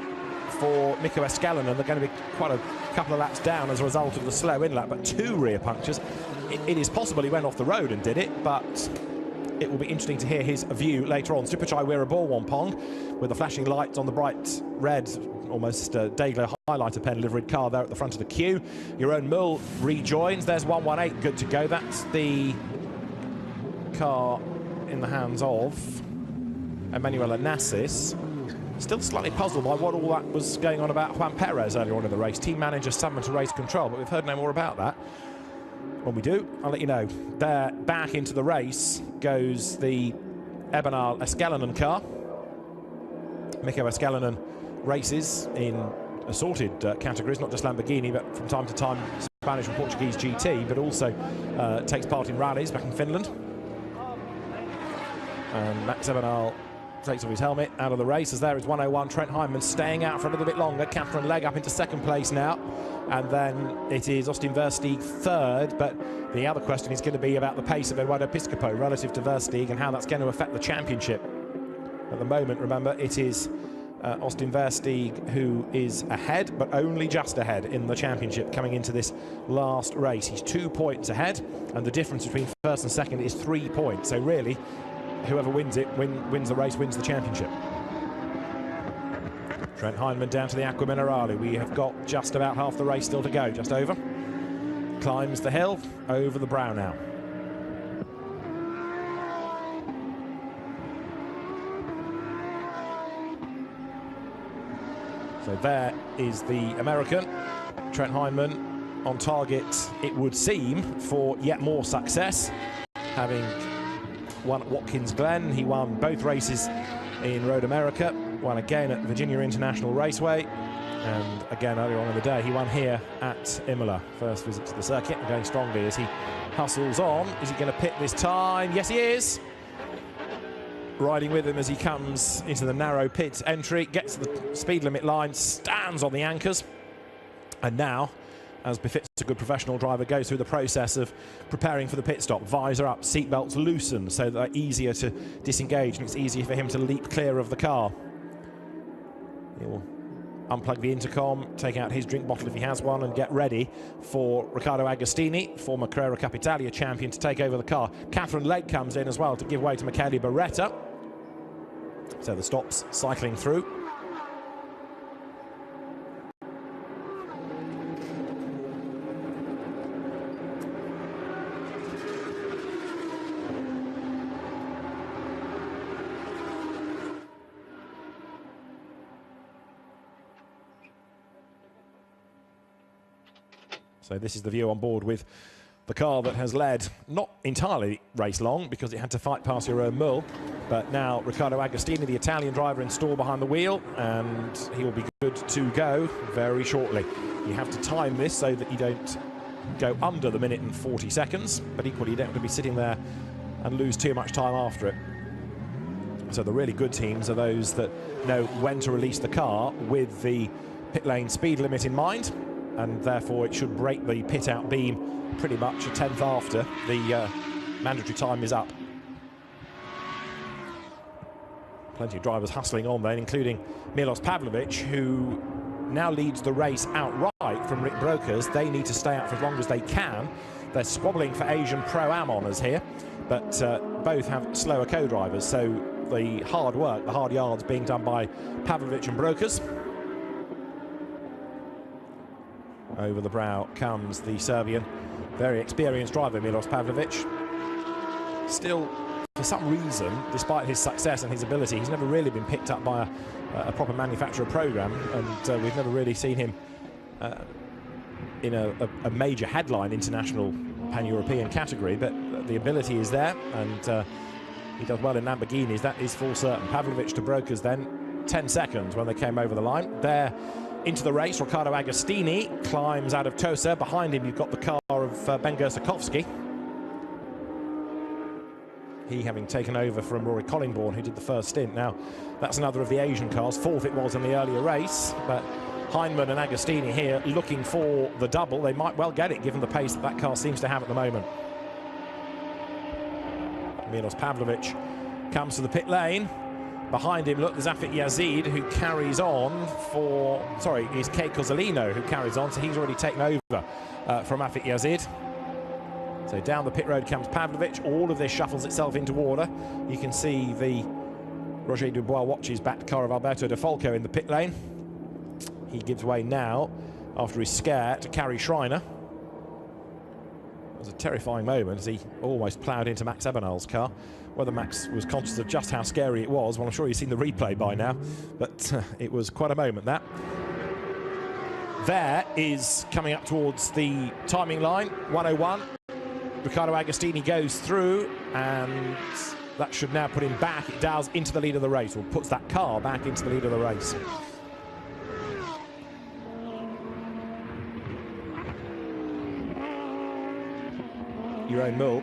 for Mikko Escalainen. They're going to be quite a couple of laps down as a result of the slow in lap, but two rear punctures. It is possible he went off the road and did it, but it will be interesting to hear his view later on. Supichai Weeraborwampong with the flashing lights on the bright red, almost day-glow highlighter pen liveried car there at the front of the queue. Jeroen Mul rejoins. There's 118, good to go. That's the car in the hands of Emmanuel Onassis. Still slightly puzzled by what all that was going on about Juan Perez earlier on in the race. Team manager summoned to race control, but we've heard no more about that. When we do, I'll let you know. There, back into the race goes the Ebenal Escalainen car. Mikko Escalainen races in assorted categories, not just Lamborghini, but from time to time Spanish and Portuguese GT, but also takes part in rallies back in Finland. And Max Ebenal takes off his helmet out of the race, as there is 101. Trent Hyndman staying out for a little bit longer. Catherine Legg up into second place now. And then it is Austin Versteeg third. But the other question is going to be about the pace of Eduardo Piscopo relative to Versteeg and how that's going to affect the championship. At the moment, remember, it is Austin Versteeg who is ahead, but only just ahead in the championship coming into this last race. He's 2 points ahead, and the difference between first and second is 3 points. So really, whoever wins it, wins the race, wins the championship. Trent Hyndman down to the Aqua Minerale. We have got just about half the race still to go, just over. Climbs the hill, over the brow now. So there is the American, Trent Hyndman, on target, it would seem, for yet more success. Having won at Watkins Glen, he won both races in Road America, won again at Virginia International Raceway, and again earlier on in the day he won here at Imola. First visit to the circuit, and going strongly as he hustles on. Is he going to pit this time? Yes, he is. Riding with him as he comes into the narrow pit entry, gets to the speed limit line, stands on the anchors, and now, as befits a good professional driver, goes through the process of preparing for the pit stop. Visor up, seatbelts loosened so that they're easier to disengage, and it's easier for him to leap clear of the car. He'll unplug the intercom, take out his drink bottle if he has one, and get ready for Riccardo Agostini, former Carrera Cup Italia champion, to take over the car. Catherine Legg comes in as well to give way to Michele Beretta. So the stops cycling through. So this is the view on board with the car that has led, not entirely race long, because it had to fight past Jeroen Mul, but now Riccardo Agostini, the Italian driver, installed behind the wheel, and he will be good to go very shortly. You have to time this so that you don't go under the minute and 40 seconds, but equally you don't want to be sitting there and lose too much time after it. So the really good teams are those that know when to release the car with the pit lane speed limit in mind, and therefore it should break the pit out beam pretty much a tenth after the mandatory time is up. Plenty of drivers hustling on then, including Milos Pavlovic, who now leads the race outright from Rick Brokers. They need to stay out for as long as they can. They're squabbling for Asian Pro-Am honours here, but both have slower co-drivers, so the hard work, the hard yards being done by Pavlovic and Brokers. Over the brow comes the Serbian, very experienced driver, Milos Pavlovic. Still, for some reason, despite his success and his ability, he's never really been picked up by a proper manufacturer program, and we've never really seen him in a major headline international pan-European category, but the ability is there, and he does well in Lamborghinis, that is full certain. Pavlovic to Brokers then, 10 seconds when they came over the line. There, into the race, Riccardo Agostini climbs out of Tosa. Behind him, you've got the car of Ben Gersakowski. he having taken over from Rory Collingbourne, who did the first stint. Now, that's another of the Asian cars, fourth it was in the earlier race, but Heinemann and Agostini here looking for the double. They might well get it, given the pace that car seems to have at the moment. Milos Pavlovic comes to the pit lane. Behind him, look, there's Afik Yazid, who carries on for... Sorry, it's Kate Cozzolino who carries on, so he's already taken over from Afik Yazid. So down the pit road comes Pavlovic. All of this shuffles itself into order. You can see the Roger Dubois watches back car of Alberto De Falco in the pit lane. He gives way now, after his scare, to Carrie Schreiner. It was a terrifying moment as he almost ploughed into Max Ebernold's car. Whether Max was conscious of just how scary it was, well, I'm sure you've seen the replay by now, but it was quite a moment, that. There is, coming up towards the timing line, 101. Riccardo Agostini goes through, and that should now put him back. It does, into the lead of the race, or puts that car back into the lead of the race. Jeroen Mul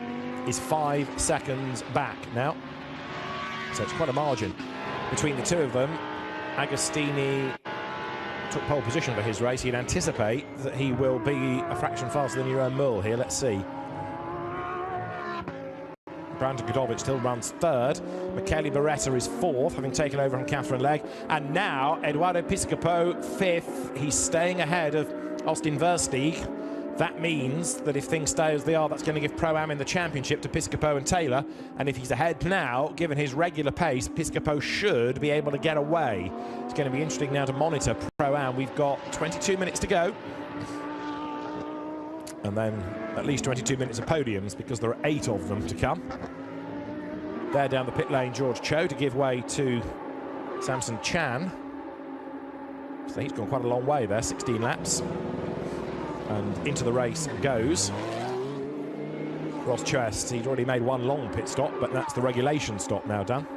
is 5 seconds back now. So it's quite a margin between the two of them. Agostini took pole position for his race. You'd anticipate that he will be a fraction faster than Jeroen Mul here. Let's see. Brandon Godovic still runs third. Michele Beretta is fourth, having taken over from Catherine Legge. And now Eduardo Piscopo fifth. He's staying ahead of Austin Versteeg. That means that if things stay as they are, that's going to give Pro-Am in the championship to Piscopo and Taylor. And if he's ahead now, given his regular pace, Piscopo should be able to get away. It's going to be interesting now to monitor Pro-Am. We've got 22 minutes to go. And then at least 22 minutes of podiums, because there are 8 of them to come. There down the pit lane, George Cho to give way to Samson Chan. So he's gone quite a long way there, 16 laps. And into the race goes Ross Chest. He'd already made one long pit stop, but that's the regulation stop now done.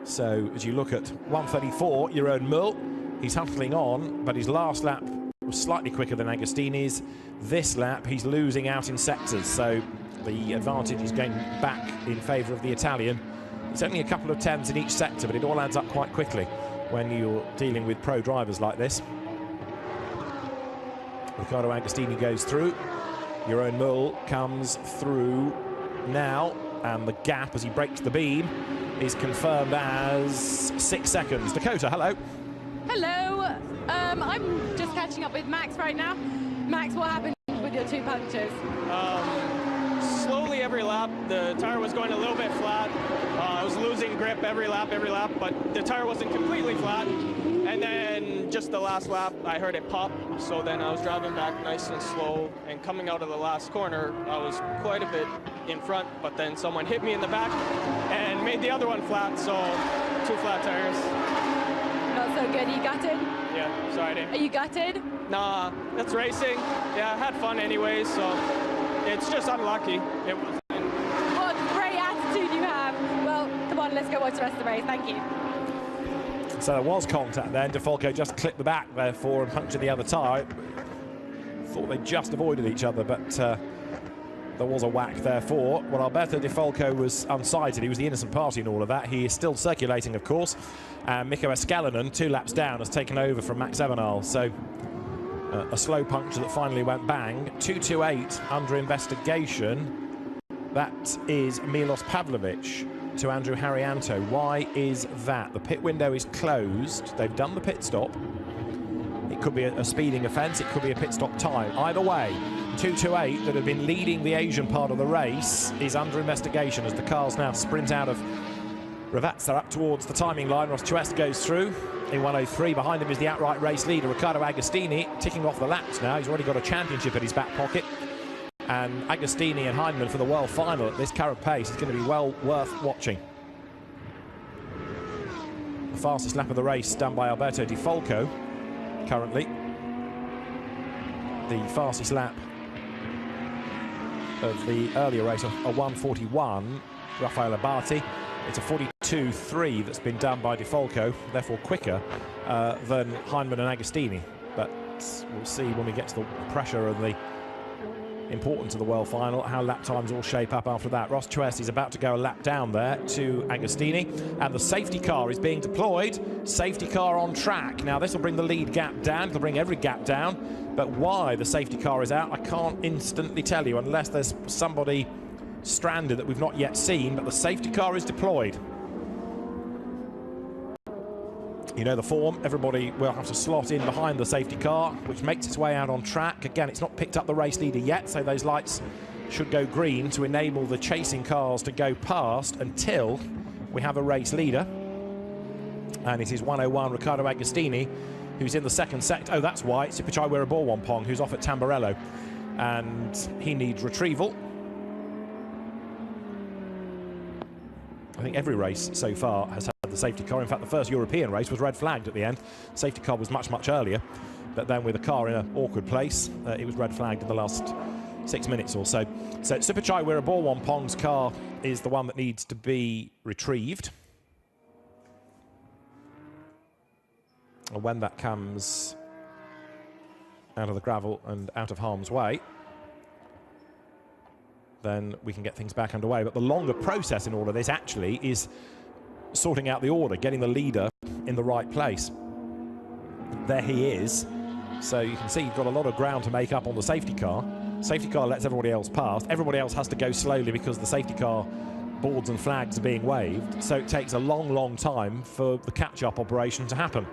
So as you look at 1:34, Jeroen Mul, he's hustling on, but his last lap was slightly quicker than Agostini's. This lap, he's losing out in sectors, so the advantage is going back in favour of the Italian. It's only a couple of tenths in each sector, but it all adds up quite quickly when you're dealing with pro drivers like this. Riccardo Agostini goes through. Jeroen Mul comes through now, and the gap as he breaks the beam is confirmed as 6 seconds. Dakota, hello. Hello. I'm just catching up with Max right now. Max, what happened with your 2 punctures? Slowly every lap, the tire was going a little bit flat. I was losing grip every lap, but the tire wasn't completely flat. And then just the last lap, I heard it pop. So then I was driving back nice and slow. And coming out of the last corner, I was quite a bit in front. But then someone hit me in the back and made the other one flat. So 2 flat tires. Not so good. Are you gutted? Yeah, sorry. Are you gutted? Nah, that's racing. Yeah, I had fun anyways. So it's just unlucky. It wasn't. What great attitude you have. Well, come on, let's go watch the rest of the race. Thank you. So there was contact then. De Falco just clipped the back therefore and punctured the other tyre. Thought they just avoided each other, but there was a whack therefore. Well, Alberto De Falco was unsighted. He was the innocent party in all of that. He is still circulating, of course. And Mikko Escalanen, 2 laps down, has taken over from Max Ebernold. So a slow puncture that finally went bang. 228 under investigation. That is Milos Pavlovic to Andrew Harrianto. Why is that? The pit window is closed. They've done the pit stop. It could be a speeding offence. It could be a pit stop time. Either way, 228 that had been leading the Asian part of the race is under investigation as the cars now sprint out of Ravazza up towards the timing line. Ross Chest goes through in 1:03. Behind him is the outright race leader, Riccardo Agostini, ticking off the laps now. He's already got a championship in his back pocket. And Agostini and Heinemann for the world final at this current pace is going to be well worth watching. The fastest lap of the race done by Alberto De Falco currently. The fastest lap of the earlier race, a 1:41, Rafael Abati. It's a 42.3 that's been done by De Falco, therefore quicker than Heinemann and Agostini. But we'll see when we get to the pressure and the important to the world final, how lap times all shape up after that. Ross Chues is about to go a lap down there to Agostini, and the safety car is being deployed. Safety car on track. Now this will bring the lead gap down, it'll bring every gap down, but why the safety car is out, I can't instantly tell you unless there's somebody stranded that we've not yet seen, but the safety car is deployed. You know the form, everybody will have to slot in behind the safety car, which makes its way out on track. Again, it's not picked up the race leader yet, so those lights should go green to enable the chasing cars to go past until we have a race leader. And it is 101 Riccardo Agostini, who's in the second sector. Oh, that's why, it's Superchai Wiraborwampong, who's off at Tamburello, and he needs retrieval. I think every race so far has had the safety car. In fact, the first European race was red flagged at the end. Safety car was much, much earlier. But then with the car in an awkward place, it was red flagged in the last 6 minutes or so. So Superchai Wiraborwampong's car is the one that needs to be retrieved. And when that comes out of the gravel and out of harm's way, then we can get things back underway. But the longer process in all of this actually is sorting out the order, getting the leader in the right place. There he is. So you can see you've got a lot of ground to make up on the safety car. Safety car lets everybody else past. Everybody else has to go slowly because the safety car boards and flags are being waved. So it takes a long, long time for the catch-up operation to happen.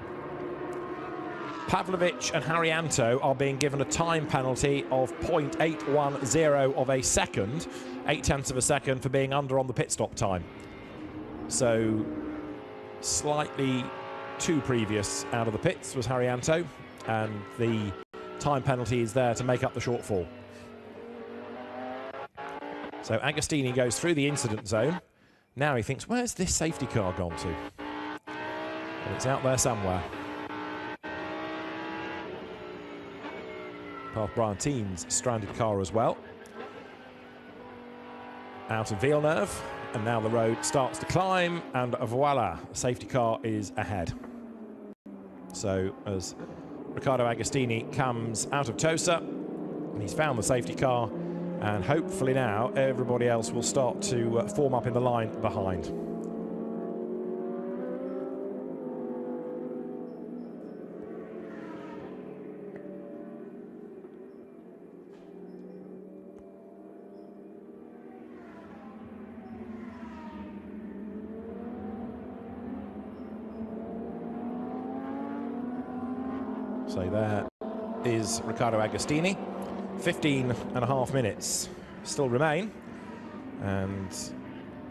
Pavlovic and Haryanto are being given a time penalty of 0.810 of a second, 0.8 of a second for being under on the pit stop time. So slightly too previous out of the pits was Haryanto, and the time penalty is there to make up the shortfall. So Agostini goes through the incident zone. Now he thinks, where's this safety car gone to? And it's out there somewhere. Past Brian Teen's stranded car as well. Out of Villeneuve, and now the road starts to climb, and voila, safety car is ahead. So as Riccardo Agostini comes out of Tosa, and he's found the safety car, and hopefully now everybody else will start to form up in the line behind. So there is Riccardo Agostini. 15.5 minutes still remain, and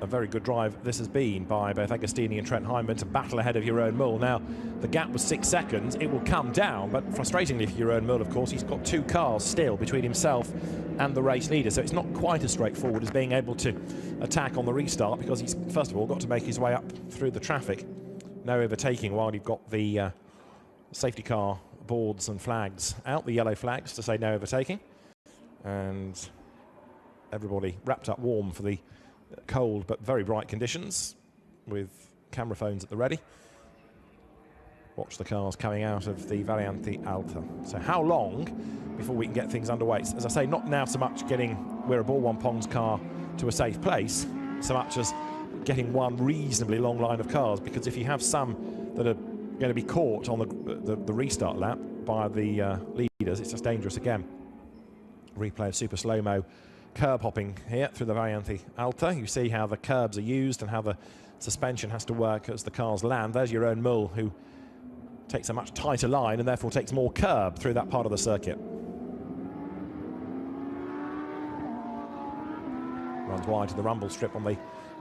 a very good drive this has been by both Agostini and Trent Hyman to battle ahead of Jeroen Mul. Now, the gap was 6 seconds. It will come down, but frustratingly for Jeroen Mul, of course, he's got 2 cars still between himself and the race leader, so it's not quite as straightforward as being able to attack on the restart, because he's, first of all, got to make his way up through the traffic. No overtaking while you've got the safety car boards and flags out, the yellow flags to say no overtaking, and everybody wrapped up warm for the cold but very bright conditions with camera phones at the ready. Watch the cars coming out of the Variante Alta. So how long before we can get things underway? As I say, not now so much getting Wiraborwampong's car to a safe place, so much as getting one reasonably long line of cars, because if you have some that are going to be caught on the restart lap by the leaders, it's just dangerous again. Replay of super slow-mo curb hopping here through the Variante Alta. You see how the curbs are used and how the suspension has to work as the cars land. There's Jeroen Mul, who takes a much tighter line and therefore takes more curb through that part of the circuit. Runs wide to the rumble strip on the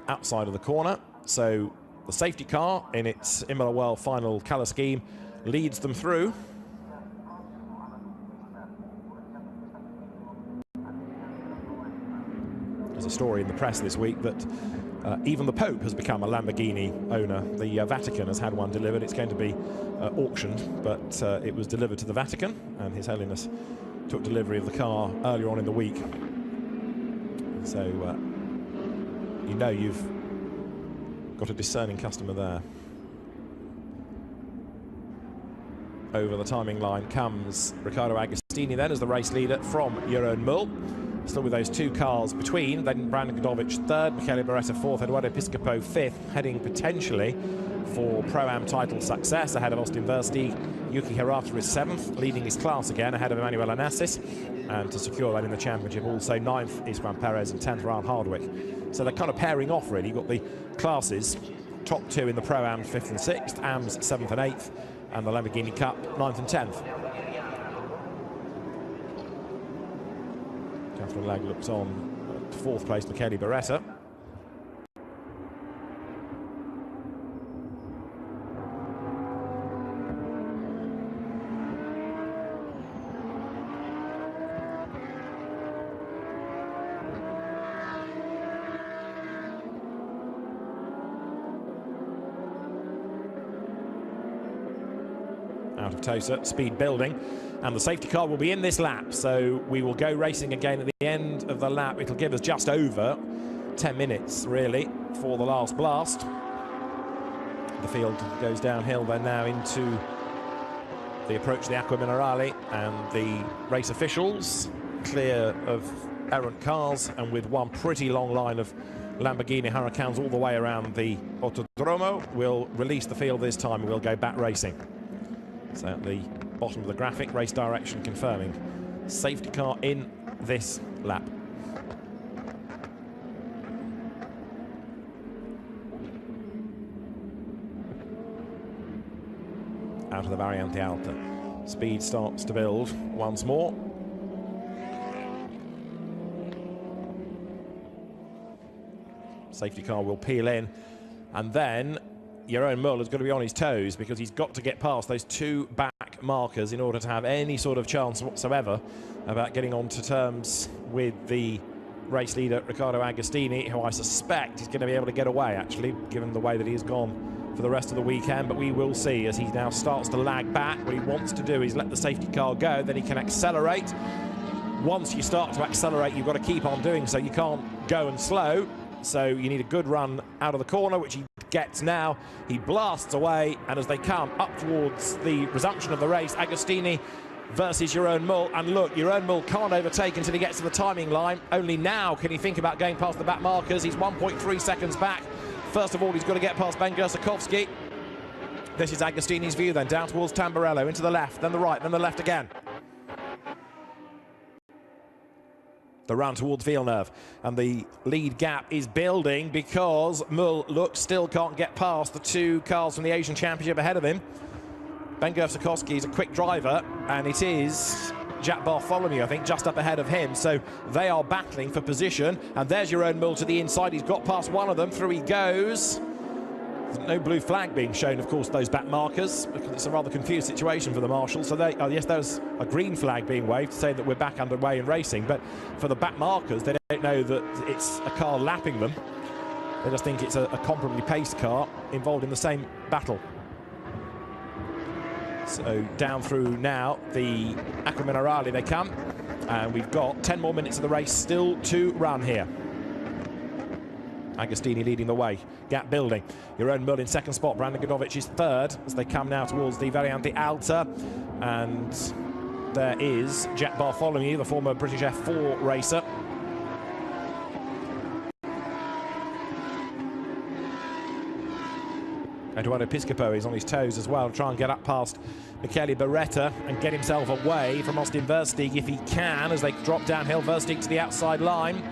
outside of the corner. So the safety car in its Imola World Final colour scheme leads them through. There's a story in the press this week that even the Pope has become a Lamborghini owner. The Vatican has had one delivered. It's going to be auctioned, but it was delivered to the Vatican, and His Holiness took delivery of the car earlier on in the week. So you know you've got a discerning customer there. Over the timing line comes Riccardo Agostini then as the race leader from Jeroen Mul. Still with those two cars between, then Brandon Godovic third, Michele Beretta fourth, Eduardo Piscopo fifth, heading potentially for Pro-Am title success ahead of Austin Versteeg. Yuki Hirata is seventh, leading his class again ahead of Emmanuel Onassis, and to secure that in the championship also ninth is Juan Perez and 10th Ryan Hardwick. So they're kind of pairing off really. You've got the classes, top two in the Pro-Am 5th and 6th, AMS 7th and 8th, and the Lamborghini Cup 9th and 10th. Catherine Legg looks on at 4th place, Michele Beretta. Out of Tosa, speed building, and the safety car will be in this lap, so we will go racing again at the end of the lap. It'll give us just over 10 minutes really for the last blast. The field goes downhill then now into the approach to the Acqua Minerale, and the race officials clear of errant cars and with one pretty long line of Lamborghini Huracans all the way around the Autodromo will release the field this time and we'll go back racing. So at the bottom of the graphic, race direction confirming safety car in this lap. Out of the Variante Alta. Speed starts to build once more. Safety car will peel in, and then Jeroen Mul is going to be on his toes because he's got to get past those two back markers in order to have any sort of chance whatsoever about getting on to terms with the race leader Riccardo Agostini, who I suspect is going to be able to get away actually, given the way that he has gone for the rest of the weekend. But we will see as he now starts to lag back. What he wants to do is let the safety car go, then he can accelerate. Once you start to accelerate, you've got to keep on doing so. You can't go and slow. So you need a good run out of the corner, which he gets now. He blasts away, and as they come up towards the resumption of the race, Agostini versus Jeroen Mul. And look, Jeroen Mul can't overtake until he gets to the timing line. Only now can he think about going past the back markers. He's 1.3 seconds back. First of all, he's got to get past Ben Gersakowski. This is Agostini's view then, down towards Tamburello, into the left, then the right, then the left again. The run towards Villeneuve, and the lead gap is building because Mul, look, still can't get past the two cars from the Asian Championship ahead of him. Ben Gersakowski is a quick driver, and it is Jack Bartholomew, I think, just up ahead of him. So they are battling for position, and there's Jeroen Mul to the inside. He's got past one of them, through he goes. There's no blue flag being shown, of course, those back markers, because it's a rather confused situation for the marshals. So they, yes, there's a green flag being waved to say that we're back underway in racing, but for the back markers, they don't know that it's a car lapping them. They just think it's a comparably paced car involved in the same battle. So down through now the Acqua Minerale they come, and we've got 10 more minutes of the race still to run here. Agostini leading the way, gap building. Jeroen Mul in second spot, Brandon Godovic is third as they come now towards the Variante Alta, and there is Jack Bartholomew, the former British F4 racer. Eduardo Piscopo is on his toes as well, to try and get up past Michele Beretta and get himself away from Austin Versteeg if he can, as they drop downhill. Versteeg to the outside line.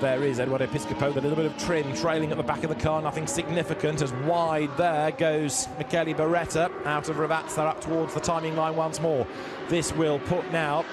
There is Eduardo Piscopo, the little bit of trim trailing at the back of the car, nothing significant, as wide there goes Michele Beretta out of Ravazza up towards the timing line once more. This will put now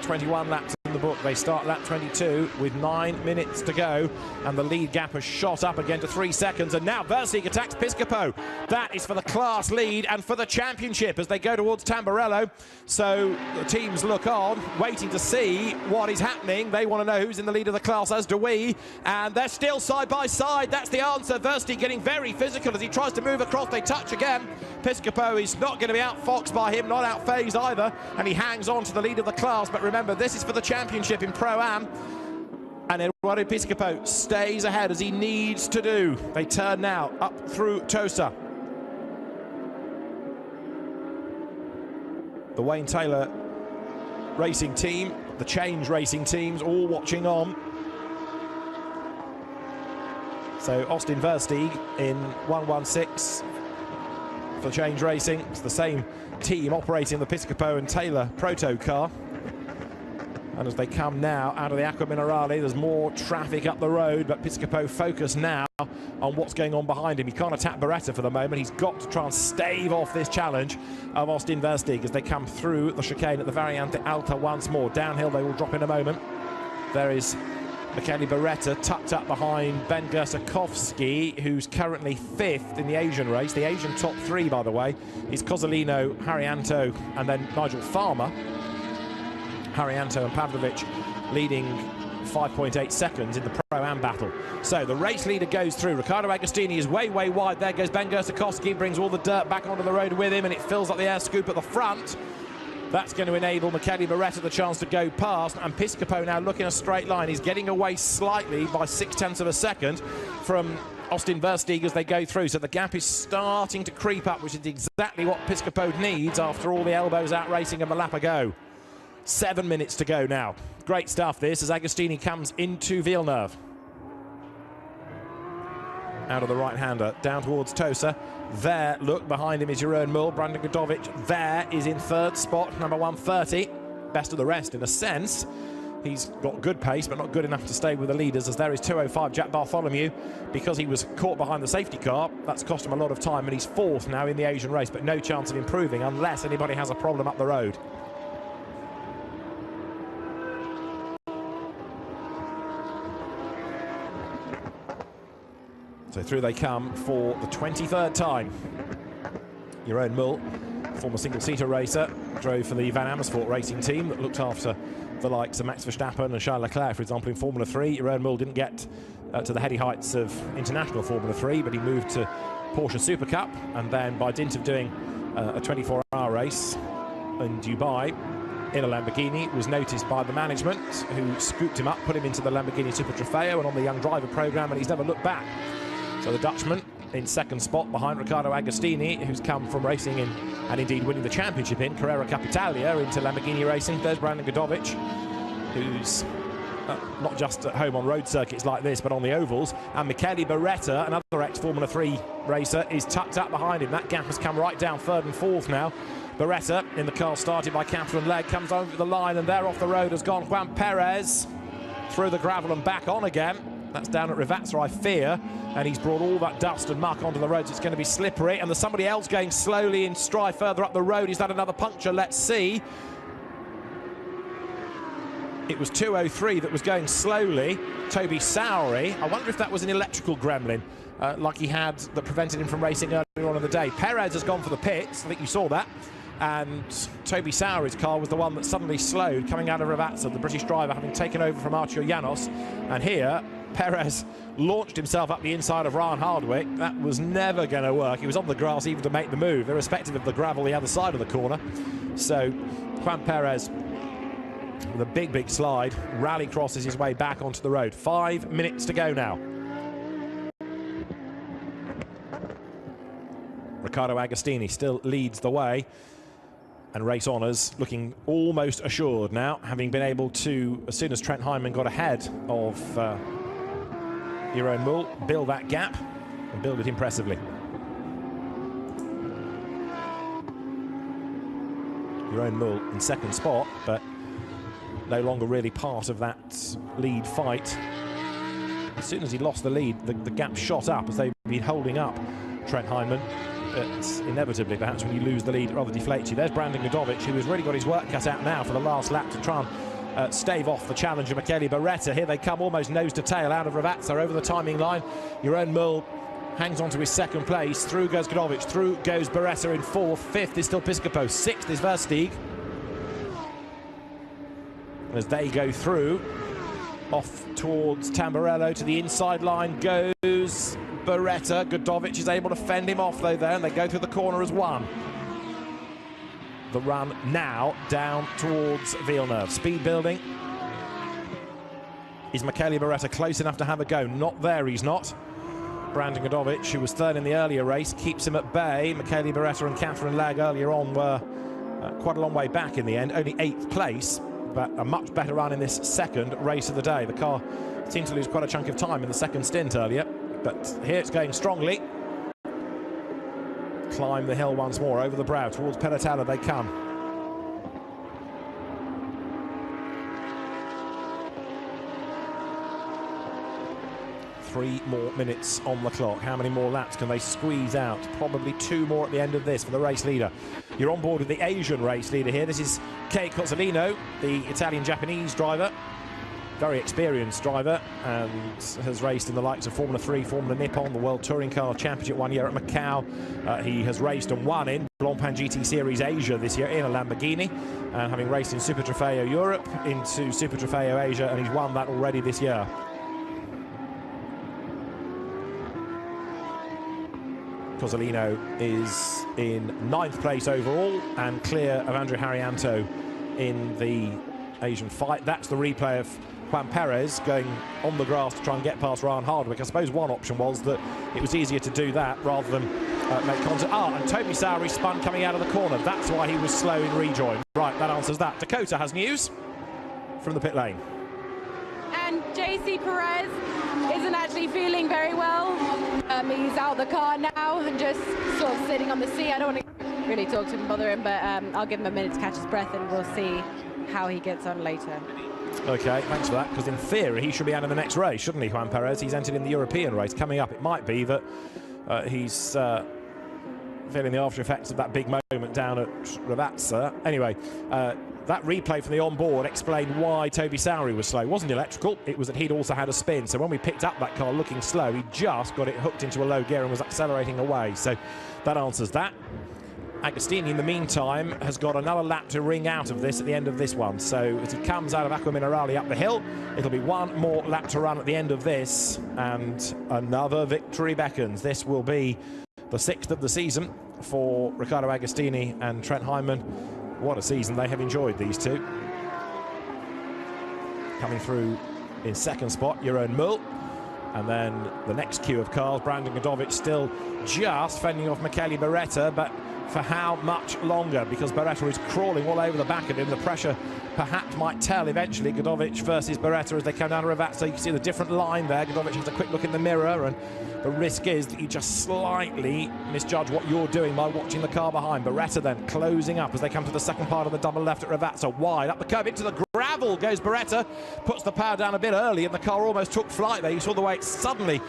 21 laps in the book. They start lap 22 with 9 minutes to go, and the lead gap has shot up again to 3 seconds, and now Versteeg attacks Piscopo. That is for the class lead and for the championship as they go towards Tamburello. So the teams look on, waiting to see what is happening. They want to know who's in the lead of the class, as do we, and they're still side by side. That's the answer. Versteeg getting very physical as he tries to move across. They touch again. Piscopo is not going to be outfoxed by him, not outphased either, and he hangs on to the lead of the class. But remember, this is for the championship in Pro-Am, and Eduardo Piscopo stays ahead as he needs to do. They turn now up through Tosa. The Wayne Taylor racing team, the Change racing teams, all watching on. So Austin Versteeg in 116 for Change Racing. It's the same team operating the Piscopo and Taylor Proto car. And as they come now out of the Acqua Minerale, there's more traffic up the road, but Piscopo focus now on what's going on behind him. He can't attack Beretta for the moment. He's got to try and stave off this challenge of Austin Versteeg as they come through the chicane at the Variante Alta once more. Downhill they will drop in a moment. There is Michele Beretta tucked up behind Ben Gersakowski, who's currently 5th in the Asian race. The Asian top 3, by the way, is Cozzolino, Haryanto, and then Nigel Farmer. Haryanto and Pavlovic leading 5.8 seconds in the Pro-Am battle. So the race leader goes through. Riccardo Agostini is way, way wide. There goes Ben Gersakowski, brings all the dirt back onto the road with him, and it fills up the air scoop at the front. That's going to enable Michele Beretta the chance to go past, and Piscopo now looking a straight line. He's getting away slightly by 0.6 of a second from Austin Versteeg as they go through. So the gap is starting to creep up, which is exactly what Piscopo needs after all the elbows out racing and a lap ago. 7 minutes to go now. Great stuff this as Agostini comes into Villeneuve. Out of the right-hander, down towards Tosa. There, look, behind him is Jeroen Mul. Brandon Godovic there is in 3rd spot, number 130. Best of the rest, in a sense. He's got good pace, but not good enough to stay with the leaders, as there is 205 Jack Bartholomew. Because he was caught behind the safety car, that's cost him a lot of time, and he's 4th now in the Asian race, but no chance of improving unless anybody has a problem up the road. So through they come for the 23rd time. Jeroen Mul, former single-seater racer, drove for the Van Amersfoort racing team that looked after the likes of Max Verstappen and Charles Leclerc, for example, in Formula 3. Jeroen Mul didn't get to the heady heights of international Formula 3, but he moved to Porsche Super Cup, and then by dint of doing a 24-hour race in Dubai in a Lamborghini, was noticed by the management, who scooped him up, put him into the Lamborghini Super Trofeo and on the Young Driver programme, and he's never looked back. So the Dutchman in 2nd spot behind Riccardo Agostini, who's come from racing in, and indeed winning the championship in Carrera Capitalia, into Lamborghini racing. There's Brandon Godovic, who's not just at home on road circuits like this, but on the ovals. And Michele Beretta, another ex-Formula 3 racer, is tucked up behind him. That gap has come right down, 3rd and 4th now. Beretta, in the car started by Catherine Legg, comes over the line, and there off the road has gone Juan Perez. Through the gravel and back on again. That's down at Rivazza, I fear, and he's brought all that dust and muck onto the roads. It's going to be slippery, and there's somebody else going slowly in stride further up the road. Is that another puncture? Let's see. It was 203 that was going slowly. Toby Sowery. I wonder if that was an electrical gremlin, like he had, that prevented him from racing earlier on in the day. Perez has gone for the pits. I think you saw that. And Toby Sowery's car was the one that suddenly slowed coming out of Rivazza, the British driver having taken over from Arturo Llanos. And here, Perez launched himself up the inside of Ryan Hardwick. That was never going to work. He was on the grass even to make the move, irrespective of the gravel the other side of the corner. So Juan Perez, with a big, big slide, rally crosses his way back onto the road. 5 minutes to go now. Riccardo Agostini still leads the way. And race honours looking almost assured now, having been able to, as soon as Trent Hyman got ahead of Jeroen Mul, build that gap and build it impressively. Jeroen Mul in 2nd spot, but no longer really part of that lead fight. As soon as he lost the lead, the gap shot up as they've been holding up Trent Hyman. But inevitably, perhaps when you lose the lead, it rather deflates you. There's Brandon Godovic, who has really got his work cut out now for the last lap to try and stave off the challenger Michele Beretta. Here they come, almost nose to tail out of Rivazza over the timing line. Jeroen Mul hangs on to his 2nd place. Through goes Godovic, through goes Beretta in 4th. 5th is still Piscopo, 6th is Versteeg. As they go through, off towards Tamburello, to the inside line goes Beretta. Godovic is able to fend him off though there, and they go through the corner as one. The run now down towards Villeneuve. Speed building. Is Michele Beretta close enough to have a go? Not there, he's not. Brandon Godovic, who was 3rd in the earlier race, keeps him at bay. Michele Beretta and Catherine Legg earlier on were Quite a long way back in the end, only 8th place, but a much better run in this second race of the day. The car seemed to lose quite a chunk of time in the second stint earlier, but here it's going strongly. Climb the hill once more, over the brow, towards Peratella they come. Three more minutes on the clock. How many more laps can they squeeze out? Probably 2 more at the end of this for the race leader. You're on board with the Asian race leader here. This is Kei Cozzolino, the Italian-Japanese driver. Very experienced driver, and has raced in the likes of Formula 3, Formula Nippon, the World Touring Car Championship 1 year at Macau. He has raced and won in Blancpain GT Series Asia this year in a Lamborghini, and having raced in Super Trofeo Europe into Super Trofeo Asia, and he's won that already this year. Cozzolino is in 9th place overall and clear of Andrew Haryanto in the Asian fight. That's the replay of Juan Perez going on the grass to try and get past Ryan Hardwick. I suppose one option was that it was easier to do that rather than make contact. And Toby Sowery spun coming out of the corner. That's why he was slow in rejoin. Right, that answers that. Dakota has news from the pit lane. And JC Perez isn't actually feeling very well. He's out of the car now and just sort of sitting on the seat. I don't want to really talk to him and bother him, but I'll give him a minute to catch his breath and we'll see how he gets on later. Okay, thanks for that, because in theory he should be out in the next race, shouldn't he, Juan Perez? He's entered in the European race. Coming up, it might be that he's feeling the after effects of that big moment down at Ravazza. Anyway, that replay from the on-board explained why Toby Sowery was slow. It wasn't electrical, it was that he'd also had a spin. So when we picked up that car looking slow, he just got it hooked into a low gear and was accelerating away. So that answers that. Agostini, in the meantime, has got another lap to ring out of this at the end of this one. So as he comes out of Acqua Minerale up the hill, it'll be one more lap to run at the end of this, and another victory beckons. This will be the 6th of the season for Riccardo Agostini and Trent Hyman. What a season they have enjoyed, these two. Coming through in 2nd spot, Jeroen Mul. And then the next queue of cars, Brandon Godovic still just fending off Michele Beretta, but for how much longer? Because Beretta is crawling all over the back of him. The pressure perhaps might tell eventually. Godovic versus Beretta as they come down to Ravazza. You can see the different line there. Godovic has a quick look in the mirror, and the risk is that you just slightly misjudge what you're doing by watching the car behind. Beretta then closing up as they come to the second part of the double left at Ravazza. Wide up the curb into the gravel goes Beretta. Puts the power down a bit early, and the car almost took flight there. You saw the way it suddenly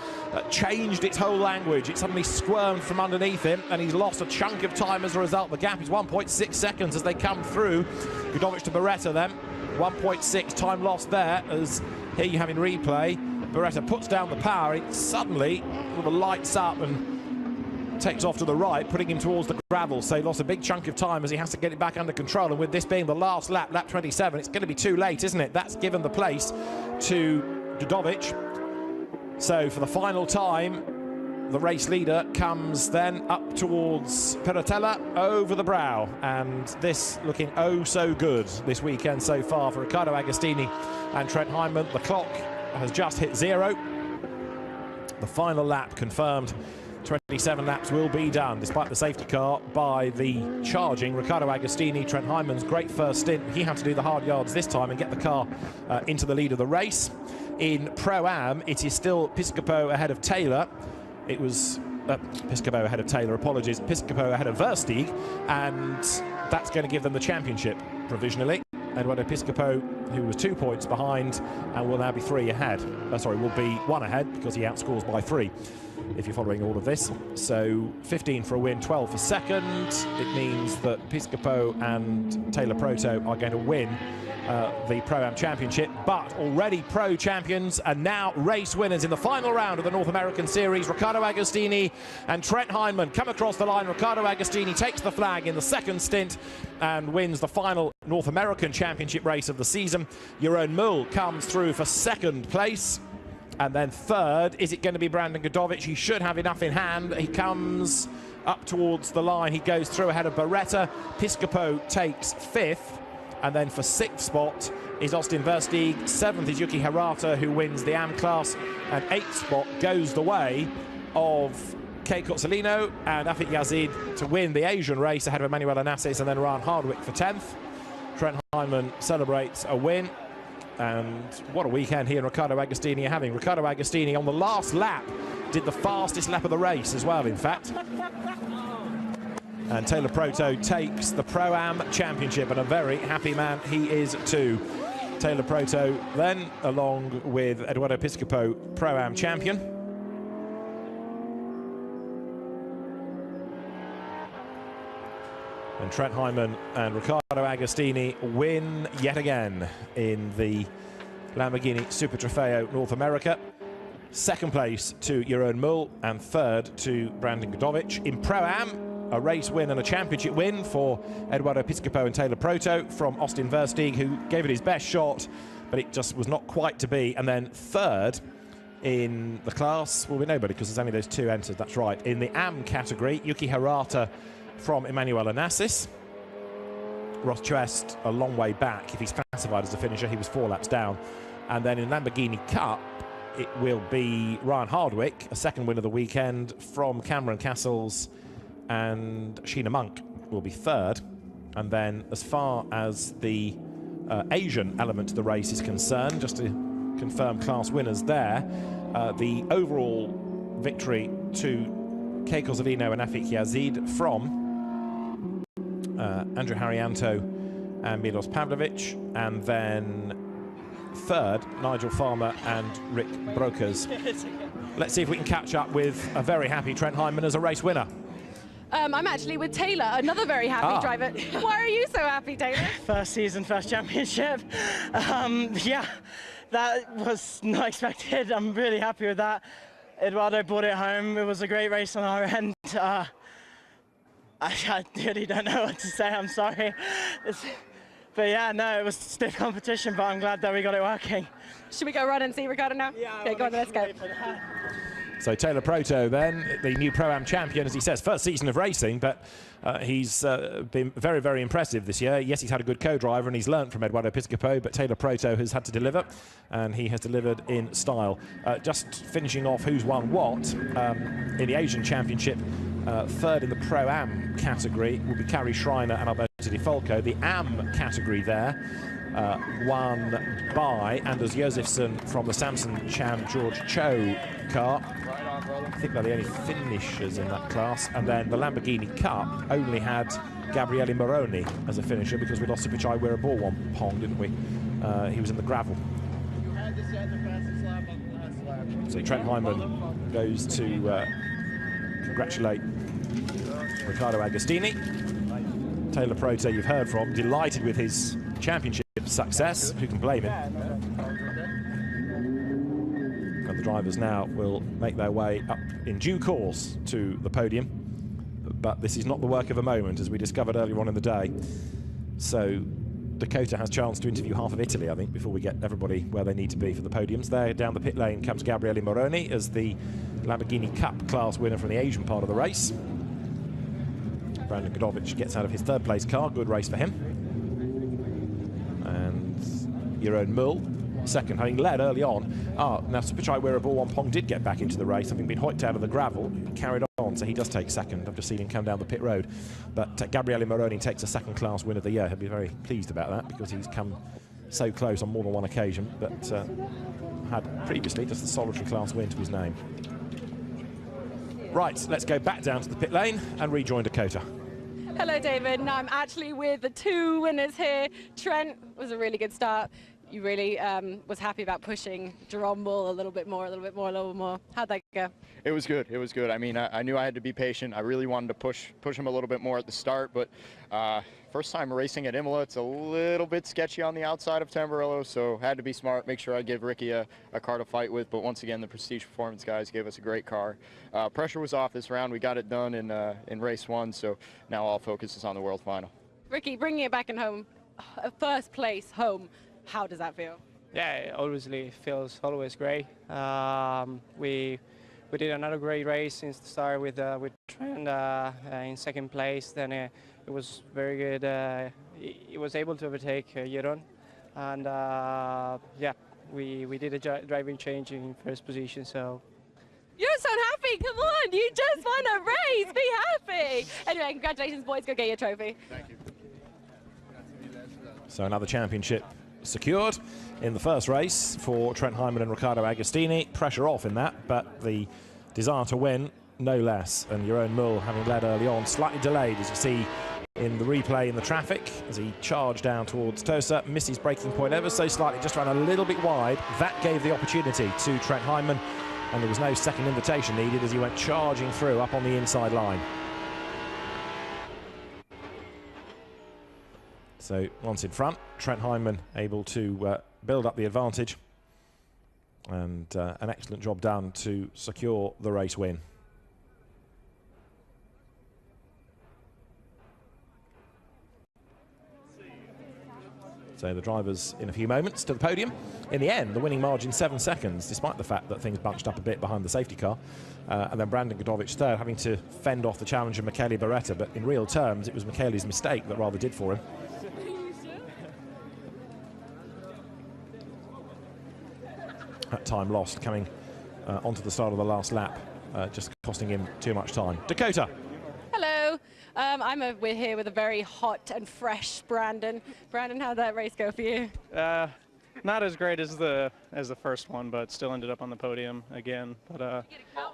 changed its whole language. It suddenly squirmed from underneath him, and he's lost a chunk of time as a result. The gap is 1.6 seconds as they come through. Godovic to Beretta then. 1.6 time lost there, as here you have in replay. Beretta puts down the power. It suddenly sort of lights up and takes off to the right, putting him towards the gravel. So he lost a big chunk of time as he has to get it back under control. And with this being the last lap, lap 27, it's going to be too late, isn't it? That's given the place to Godovic. So for the final time, the race leader comes then up towards Peratella over the brow, and this looking oh so good this weekend so far for Riccardo Agostini and Trent Hyman. The clock has just hit 0. The final lap confirmed. 27 laps will be done despite the safety car by the charging Riccardo Agostini. Trent Hyman's great first stint. He had to do the hard yards this time and get the car into the lead of the race. In Pro-Am, it is still Piscopo ahead of Taylor. It was Piscopo ahead of Taylor, apologies. Piscopo ahead of Versteeg, and that's going to give them the championship provisionally. Eduardo Piscopo, who was 2 points behind, and will now be 3 ahead. Will be 1 ahead because he outscores by 3, if you're following all of this. So 15 for a win, 12 for second. It means that Piscopo and Taylor Proto are going to win the Pro-Am Championship, but already Pro champions and now race winners in the final round of the North American Series. Riccardo Agostini and Trent Hyman come across the line. Riccardo Agostini takes the flag in the second stint and wins the final North American Championship race of the season. Jeroen Mul comes through for 2nd place. And then 3rd, is it going to be Brandon Godovic? He should have enough in hand. He comes up towards the line. He goes through ahead of Beretta. Piscopo takes 5th. And then for 6th spot is Austin Versteeg. 7th is Yuki Hirata, who wins the AM class. And 8th spot goes the way of Kei Cozzolino and Afik Yazid to win the Asian race ahead of Emmanuel Onassis and then Ryan Hardwick for 10th. Trent Hyman celebrates a win. And what a weekend he and Riccardo Agostini are having. Riccardo Agostini on the last lap did the fastest lap of the race as well, in fact. And Taylor Proto takes the Pro-Am Championship, and a very happy man he is too. Taylor Proto then, along with Eduardo Piscopo, Pro-Am champion. And Trent Hyman and Riccardo Agostini win yet again in the Lamborghini Super Trofeo North America. Second place to Jeroen Mul and third to Brandon Godovic. In Pro-Am, a race win and a championship win for Eduardo Piscopo and Taylor Proto from Austin Versteeg, who gave it his best shot, but it just was not quite to be. And then third in the class, well, we nobody because there's only those two entered, that's right. In the AM category, Yuki Hirata from Emmanuel Onassis. Ross Chest a long way back. If he's classified as a finisher, he was 4 laps down. And then in Lamborghini Cup, it will be Ryan Hardwick, a second win of the weekend from Cameron Castles, and Sheena Monk will be third. And then as far as the Asian element to the race is concerned, just to confirm class winners there, the overall victory to Kei Cozzolino and Afik Yazid from Andrew Harrianto and Milos Pavlovic, and then third, Nigel Farmer and Rick Brokers. Let's see if we can catch up with a very happy Trent Hyman as a race winner. I'm actually with Taylor, another very happy driver. Why are you so happy, Taylor? First season, first championship. Yeah, that was not expected. I'm really happy with that. Eduardo brought it home. It was a great race on our end. I really don't know what to say. I'm sorry. But yeah, no, it was stiff competition, but I'm glad that we got it working. Should we go run and see Riccardo now? Yeah, okay, go on, let's go. So Taylor Proto then, the new Pro-Am champion, as he says, first season of racing, but he's been very, very impressive this year. Yes, he's had a good co-driver and he's learnt from Eduardo Piscopo, but Taylor Proto has had to deliver, and he has delivered in style. Just finishing off who's won what, in the Asian Championship, third in the Pro-Am category will be Kari Schreiner and Alberto Di Falco. The AM category there, won by Anders Josefsson from the Samson Chan George Cho car. I think they're the only finishers in that class. And then the Lamborghini Cup only had Gabriele Moroni as a finisher because we lost to Pichai Wirabor Pong, didn't we? He was in the gravel. So Trent Hyman goes to congratulate Riccardo Agostini. Taylor Proto, you've heard from, delighted with his championship success. Who can blame him? And the drivers now will make their way up in due course to the podium. But this is not the work of a moment, as we discovered earlier on in the day. So Dakota has a chance to interview half of Italy, I think, before we get everybody where they need to be for the podiums. There, down the pit lane, comes Gabriele Moroni as the Lamborghini Cup class winner from the Asian part of the race. Brandon Godovic gets out of his third place car. Good race for him. And Jeroen Mul, second, having led early on. Now Pichai Wirabor Pong did get back into the race, having been hoiked out of the gravel, carried on, so he does take second. I've just seen him come down the pit road. But Gabriele Moroni takes a second class win of the year. He'll be very pleased about that because he's come so close on more than one occasion, but had previously just a solitary class win to his name. Right, let's go back down to the pit lane and rejoin Dakota. Hello, David. Now I'm actually with the two winners here. Trent was a really good start. You really was happy about pushing Jeroen Mul a little bit more. How'd that go? It was good. It was good. I mean, I knew I had to be patient. I really wanted to push him a little bit more at the start, but first time racing at Imola, it's a little bit sketchy on the outside of Tamburello, so had to be smart, make sure I give Ricky a car to fight with. But once again, the Prestige Performance guys gave us a great car. Pressure was off this round. We got it done in race one, so now all focus is on the World Final. Ricky, bringing it back in home, first place home. How does that feel? Yeah, it obviously feels always great. We did another great race since the start with Trent in second place. Then it was very good. He was able to overtake Jeroen, and yeah, we did a driving change in first position. So You don't sound happy. Come on, you just won a race. Be happy. Anyway, congratulations, boys. Go get your trophy. Thank you. So another championship secured in the first race for Trent Hyman and Riccardo Agostini. Pressure off in that, but the desire to win no less. And Jeroen Mul, having led early on, slightly delayed, as you see in the replay in the traffic, as he charged down towards Tosa, missed his braking point ever so slightly, just ran a little bit wide. That gave the opportunity to Trent Hyman, and there was no second invitation needed as he went charging through up on the inside line. So once in front, Trent Hyman able to build up the advantage, and an excellent job done to secure the race win. So the drivers in a few moments to the podium. In the end, the winning margin 7 seconds, despite the fact that things bunched up a bit behind the safety car. And then Brandon Godovic third, having to fend off the challenge of Michele Beretta. But in real terms, it was Michele's mistake that rather did for him. That time lost coming onto the start of the last lap, just costing him too much time. Dakota. Hello. We're here with a very hot and fresh Brandon. Brandon, how'd that race go for you? Not as great as the first one, but still ended up on the podium again. But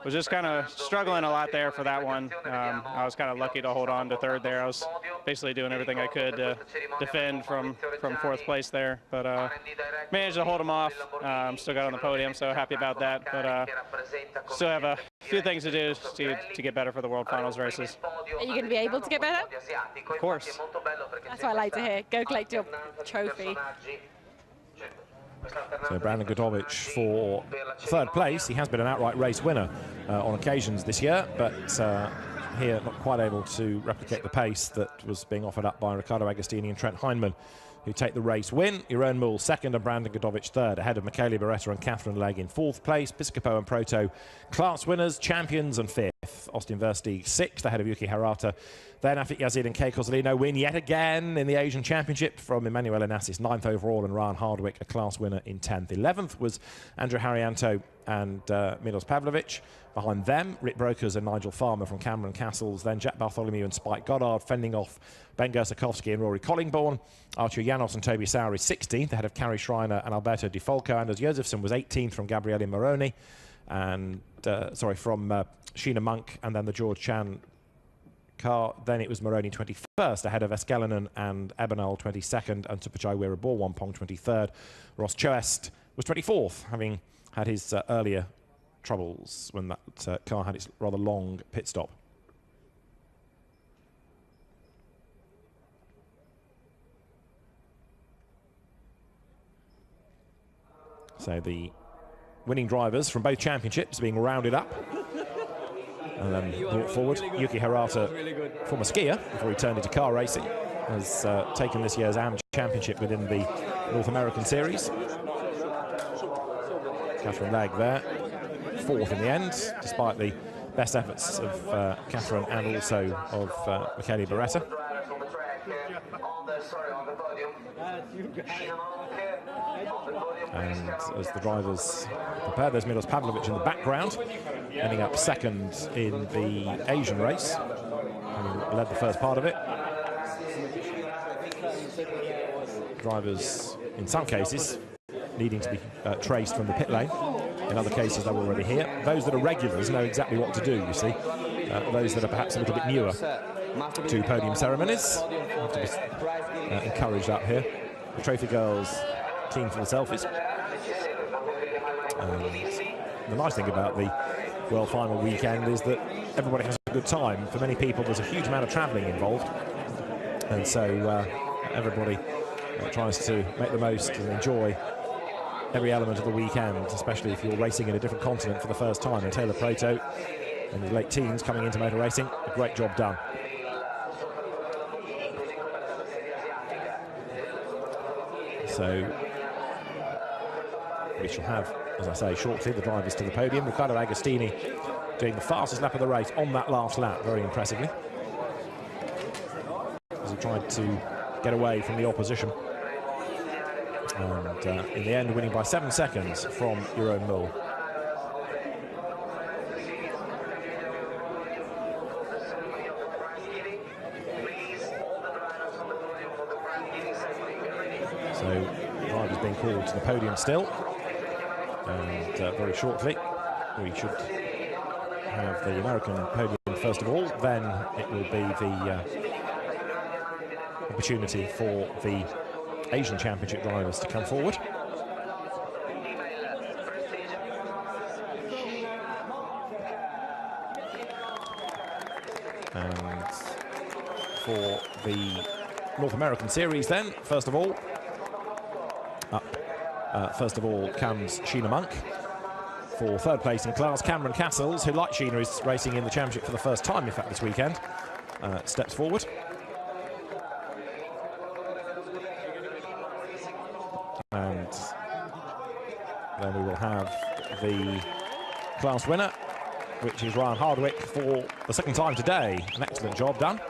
was just kind of struggling a lot there for that one. I was kind of lucky to hold on to third there. I was basically doing everything I could to defend from fourth place there, but managed to hold him off. Still got on the podium, so happy about that. But still have a few things to do to get better for the World Finals races. Are you going to be able to get better? Of course. That's what I like to hear. Go collect your trophy. So Brandon Godovic for third place. He has been an outright race winner on occasions this year, but here not quite able to replicate the pace that was being offered up by Riccardo Agostini and Trent Hyman, who take the race win. Jeroen Mul second and Brandon Godovic third, ahead of Michele Beretta and Catherine Legg in fourth place. Piscopo and Proto class winners, champions, and fifth. Austin Versteeg sixth, ahead of Yuki Harata. Then Afik Yazid and Kei Kozolino win yet again in the Asian Championship from Emmanuel Onassis, 9th overall, and Ryan Hardwick, a class winner, in 10th. 11th was Andrew Haryanto and Milos Pavlovic. Behind them, Rick Brokers and Nigel Farmer from Cameron Castles. Then Jack Bartholomew and Spike Goddard fending off Ben Gersikowski and Rory Collingbourne. Archer Janos and Toby Sowry 16th, ahead of Carrie Schreiner and Alberto Di Folco. Anders Josefsson was 18th from Gabriele Moroni, and from Sheena Monk, and then the George Chan car. Then it was Moroni 21st, ahead of Eskelinen and Ebenal 22nd, and Tupachai Weeraborwampong 23rd. Ross Choest was 24th, having had his earlier troubles when that car had its rather long pit stop. So the winning drivers from both championships being rounded up and then brought forward. Yuki Harata, former skier before he turned into car racing, has taken this year's AM Championship within the North American Series. Catherine Legg there, fourth in the end, despite the best efforts of Catherine and also of Michele Beretta. And as the drivers prepare, there's Milos Pavlovic in the background, ending up second in the Asian race, having led the first part of it. Drivers, in some cases, needing to be traced from the pit lane. In other cases, they're already here. Those that are regulars know exactly what to do, you see. Those that are perhaps a little bit newer to podium ceremonies have to be encouraged up here. The trophy girls keen for the selfies. And the nice thing about the World Final weekend is that everybody has a good time. For many people, there's a huge amount of travelling involved. And so everybody tries to make the most and enjoy every element of the weekend, especially if you're racing in a different continent for the first time. And Taylor Proto, in his late teens, coming into motor racing, a great job done. So we shall have, as I say, shortly the drivers to the podium. Riccardo Agostini doing the fastest lap of the race on that last lap, very impressively, as he tried to get away from the opposition. And in the end, winning by 7 seconds from Jeroen Mul. is being called to the podium still. And very shortly, we should have the American podium first of all. Then it will be the opportunity for the Asian Championship drivers to come forward. And for the North American Series then, first of all comes Sheena Monk. For third place in class, Cameron Castles, who like Sheena is racing in the championship for the first time, in fact, this weekend, steps forward. And then we will have the class winner, which is Ryan Hardwick, for the second time today. An excellent job done.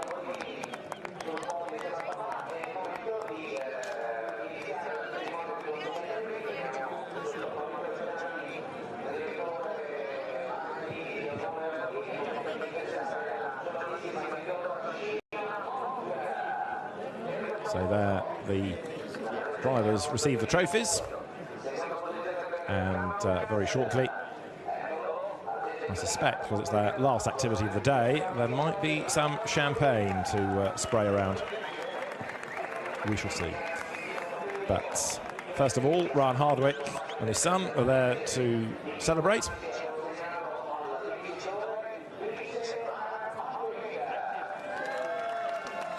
So there the drivers receive the trophies, and very shortly, I suspect, because it's their last activity of the day, there might be some champagne to spray around. We shall see. But first of all, Ryan Hardwick and his son are there to celebrate.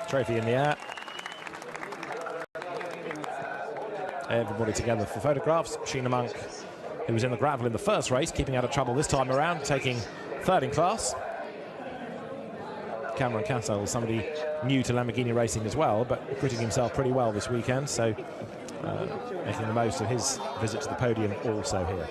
Trophy in the air. Everybody together for photographs. Sheena Monk, who was in the gravel in the first race, keeping out of trouble this time around, taking third in class. Cameron Castle, somebody new to Lamborghini racing as well, but acquitting himself pretty well this weekend, so making the most of his visit to the podium also here.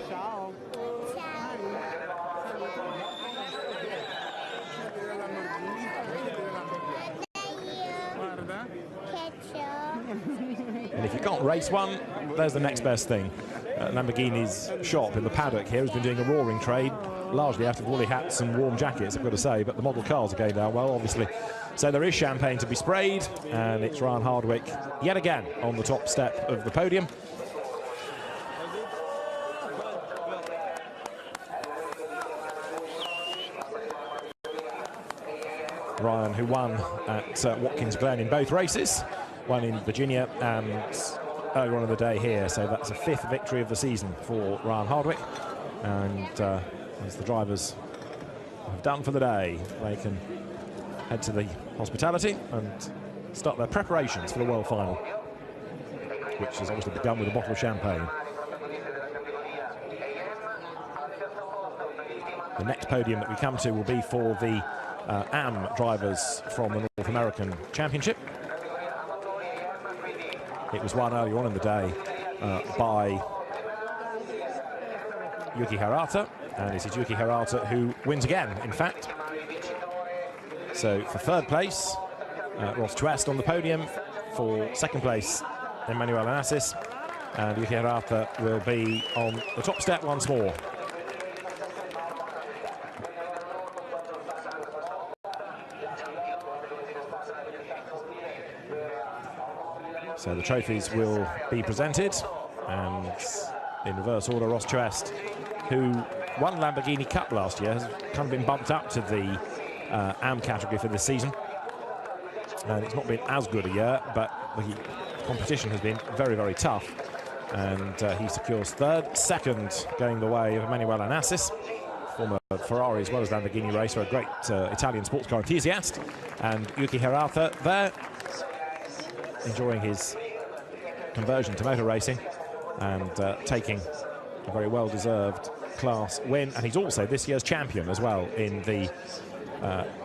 And if you can't race one, there's the next best thing. Lamborghini's shop in the paddock here has been doing a roaring trade, largely out of woolly hats and warm jackets, I've got to say, but the model cars are going down well, obviously. So there is champagne to be sprayed, and it's Ryan Hardwick yet again on the top step of the podium. Ryan, who won at Watkins Glen in both races, won in Virginia and earlier on in the day here, so that's a 5th victory of the season for Ryan Hardwick. And as the drivers have done for the day, they can head to the hospitality and start their preparations for the World Final, which has obviously begun with a bottle of champagne. The next podium that we come to will be for the AM drivers from the North American Championship. It was won earlier on in the day by Yuki Hirata, and it is Yuki Hirata who wins again, in fact. So for third place, Ross Twest on the podium. For second place, Emmanuel Onassis, and Yuki Hirata will be on the top step once more. So the trophies will be presented, and in reverse order, Ross Twest, who won Lamborghini Cup last year, has kind of been bumped up to the AM category for this season. And it's not been as good a year, but the competition has been very, very tough. And he secures third, second going the way of Emmanuel Onassis, former Ferrari as well as Lamborghini racer, a great Italian sports car enthusiast. And Yuki Hirata there, enjoying his conversion to motor racing and taking a very well-deserved class win. And he's also this year's champion as well in the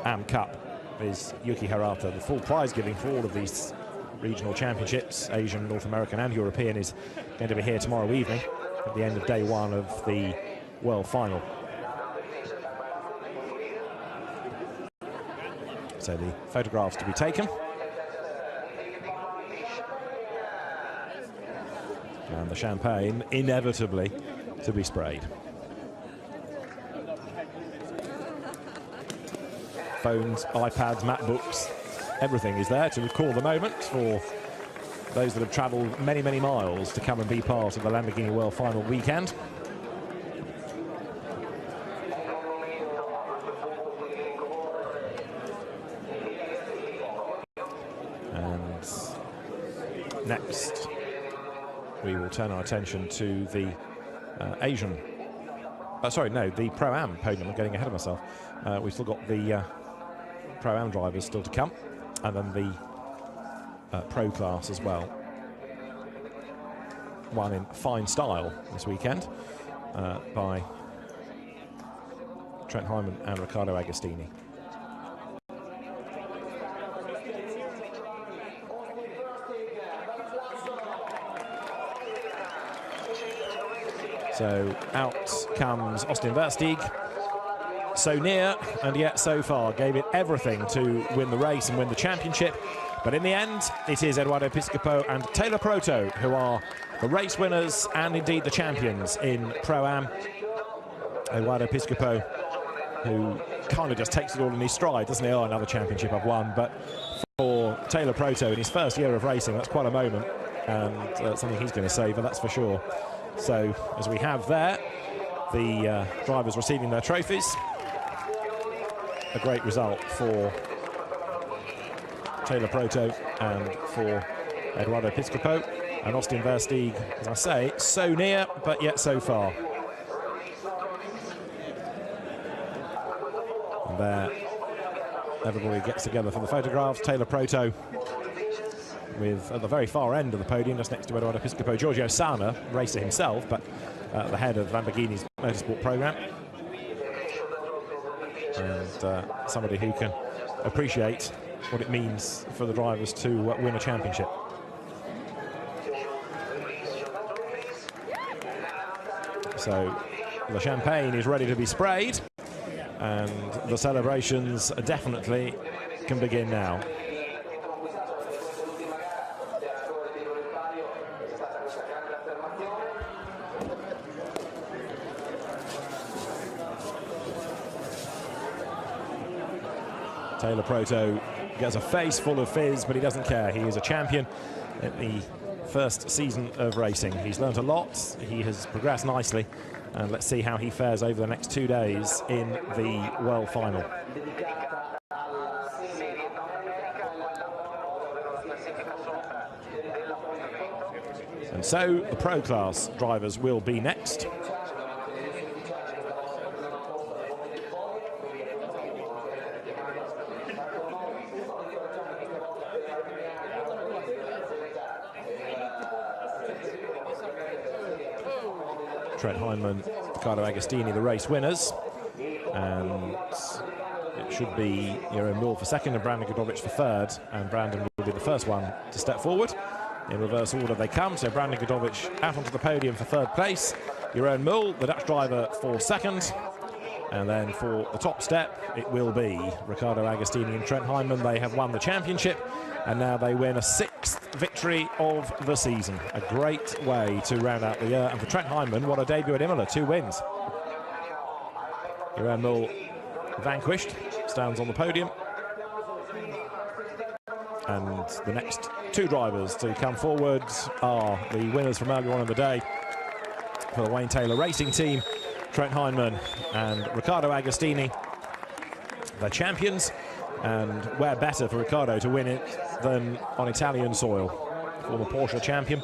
AM Cup, is Yuki Hirata. The full prize giving for all of these regional championships, Asian, North American and European, is going to be here tomorrow evening at the end of day one of the World Final. So the photographs to be taken. And the champagne, inevitably, to be sprayed. Phones, iPads, MacBooks, everything is there to recall the moment for those that have travelled many, many miles to come and be part of the Lamborghini World Final weekend. And next, we will turn our attention to the Asian. Sorry, no, the Pro-Am podium. I'm getting ahead of myself. We've still got the Pro-Am drivers still to come, and then the Pro class as well. One in fine style this weekend by Trent Hyman and Riccardo Agostini. So out comes Austin Versteeg. So near and yet so far. Gave it everything to win the race and win the championship. But in the end, it is Eduardo Piscopo and Taylor Proto who are the race winners and indeed the champions in Pro-Am. Eduardo Piscopo, who kind of just takes it all in his stride, doesn't he? Oh, another championship I've won. But for Taylor Proto in his first year of racing, that's quite a moment, and something he's going to savour, that's for sure. So as we have there, the drivers receiving their trophies. A great result for Taylor Proto and for Eduardo Piscopo. And Austin Versteeg, as I say, so near, but yet so far. And there, everybody gets together for the photographs. Taylor Proto with, at the very far end of the podium, just next to Eduardo Piscopo, Giorgio Sana, racer himself, but the head of Lamborghini's motorsport program. And somebody who can appreciate what it means for the drivers to win a championship. So the champagne is ready to be sprayed, and the celebrations definitely can begin now. Taylor Proto gets a face full of fizz, but he doesn't care. He is a champion at the first season of racing. He's learnt a lot, he has progressed nicely, and let's see how he fares over the next 2 days in the World Final. And so the Pro Class drivers will be next. Trent Hyman, Riccardo Agostini, the race winners, and it should be Jeroen Mul for second and Brandon Godovic for third, and Brandon will be the first one to step forward. In reverse order they come, so Brandon Godovic out onto the podium for third place, Jeroen Mul, the Dutch driver, for second, and then for the top step it will be Riccardo Agostini and Trent Hyman. They have won the championship, and now they win a 6th victory of the season. A great way to round out the year. And for Trent Hyman, what a debut at Imola, 2 wins. Jeroen Mul vanquished, stands on the podium. And the next 2 drivers to come forward are the winners from earlier on in the day for the Wayne Taylor Racing Team, Trent Hyman and Riccardo Agostini. They're champions, and where better for Riccardo to win it than on Italian soil. Former Porsche champion,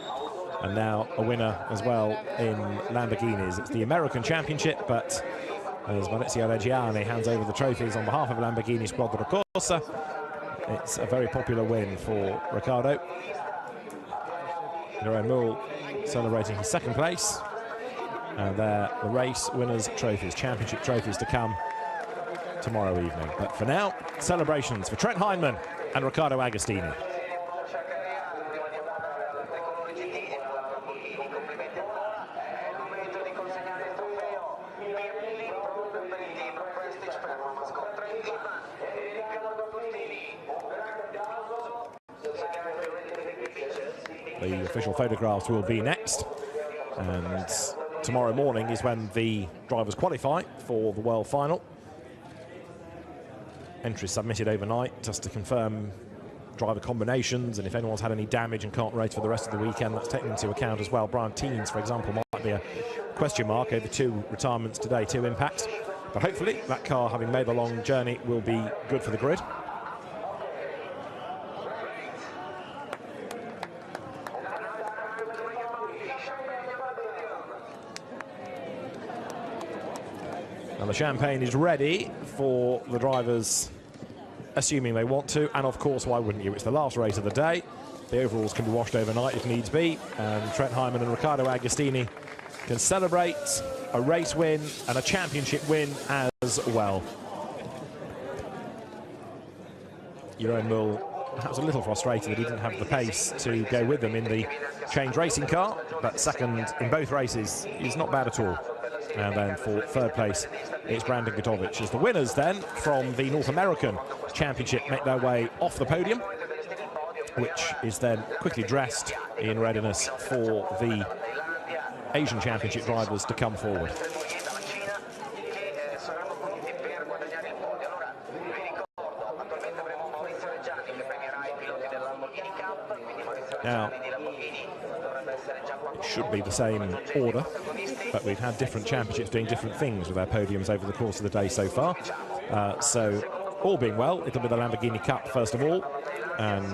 and now a winner as well in Lamborghinis. It's the American Championship, but as Maurizio Reggiani hands over the trophies on behalf of Lamborghini Squadra Corsa, it's a very popular win for Riccardo. Jeroen Mul celebrating his 2nd place, and they're the race winners' trophies, championship trophies to come tomorrow evening. But for now, celebrations for Trent Hyman and Riccardo Agostini. The official photographs will be next, and tomorrow morning is when the drivers qualify for the World Final. Entries submitted overnight just to confirm driver combinations, and if anyone's had any damage and can't race for the rest of the weekend, that's taken into account as well. Brian Teens, for example, might be a question mark over 2 retirements today, 2 impacts. But hopefully that car, having made the long journey, will be good for the grid. And the champagne is ready for the drivers, assuming they want to, and of course, why wouldn't you? It's the last race of the day. The overalls can be washed overnight if needs be, and Trent Hyman and Riccardo Agostini can celebrate a race win and a championship win as well. Jeroen Mul was a little frustrated that he didn't have the pace to go with them in the changed racing car, but second in both races is not bad at all. And then for third place, it's Brandon Gotovic. As the winners then from the North American Championship make their way off the podium, which is then quickly dressed in readiness for the Asian Championship drivers to come forward. Now, it should be the same order, but we've had different championships doing different things with their podiums over the course of the day so far. So, all being well, it'll be the Lamborghini Cup first of all, and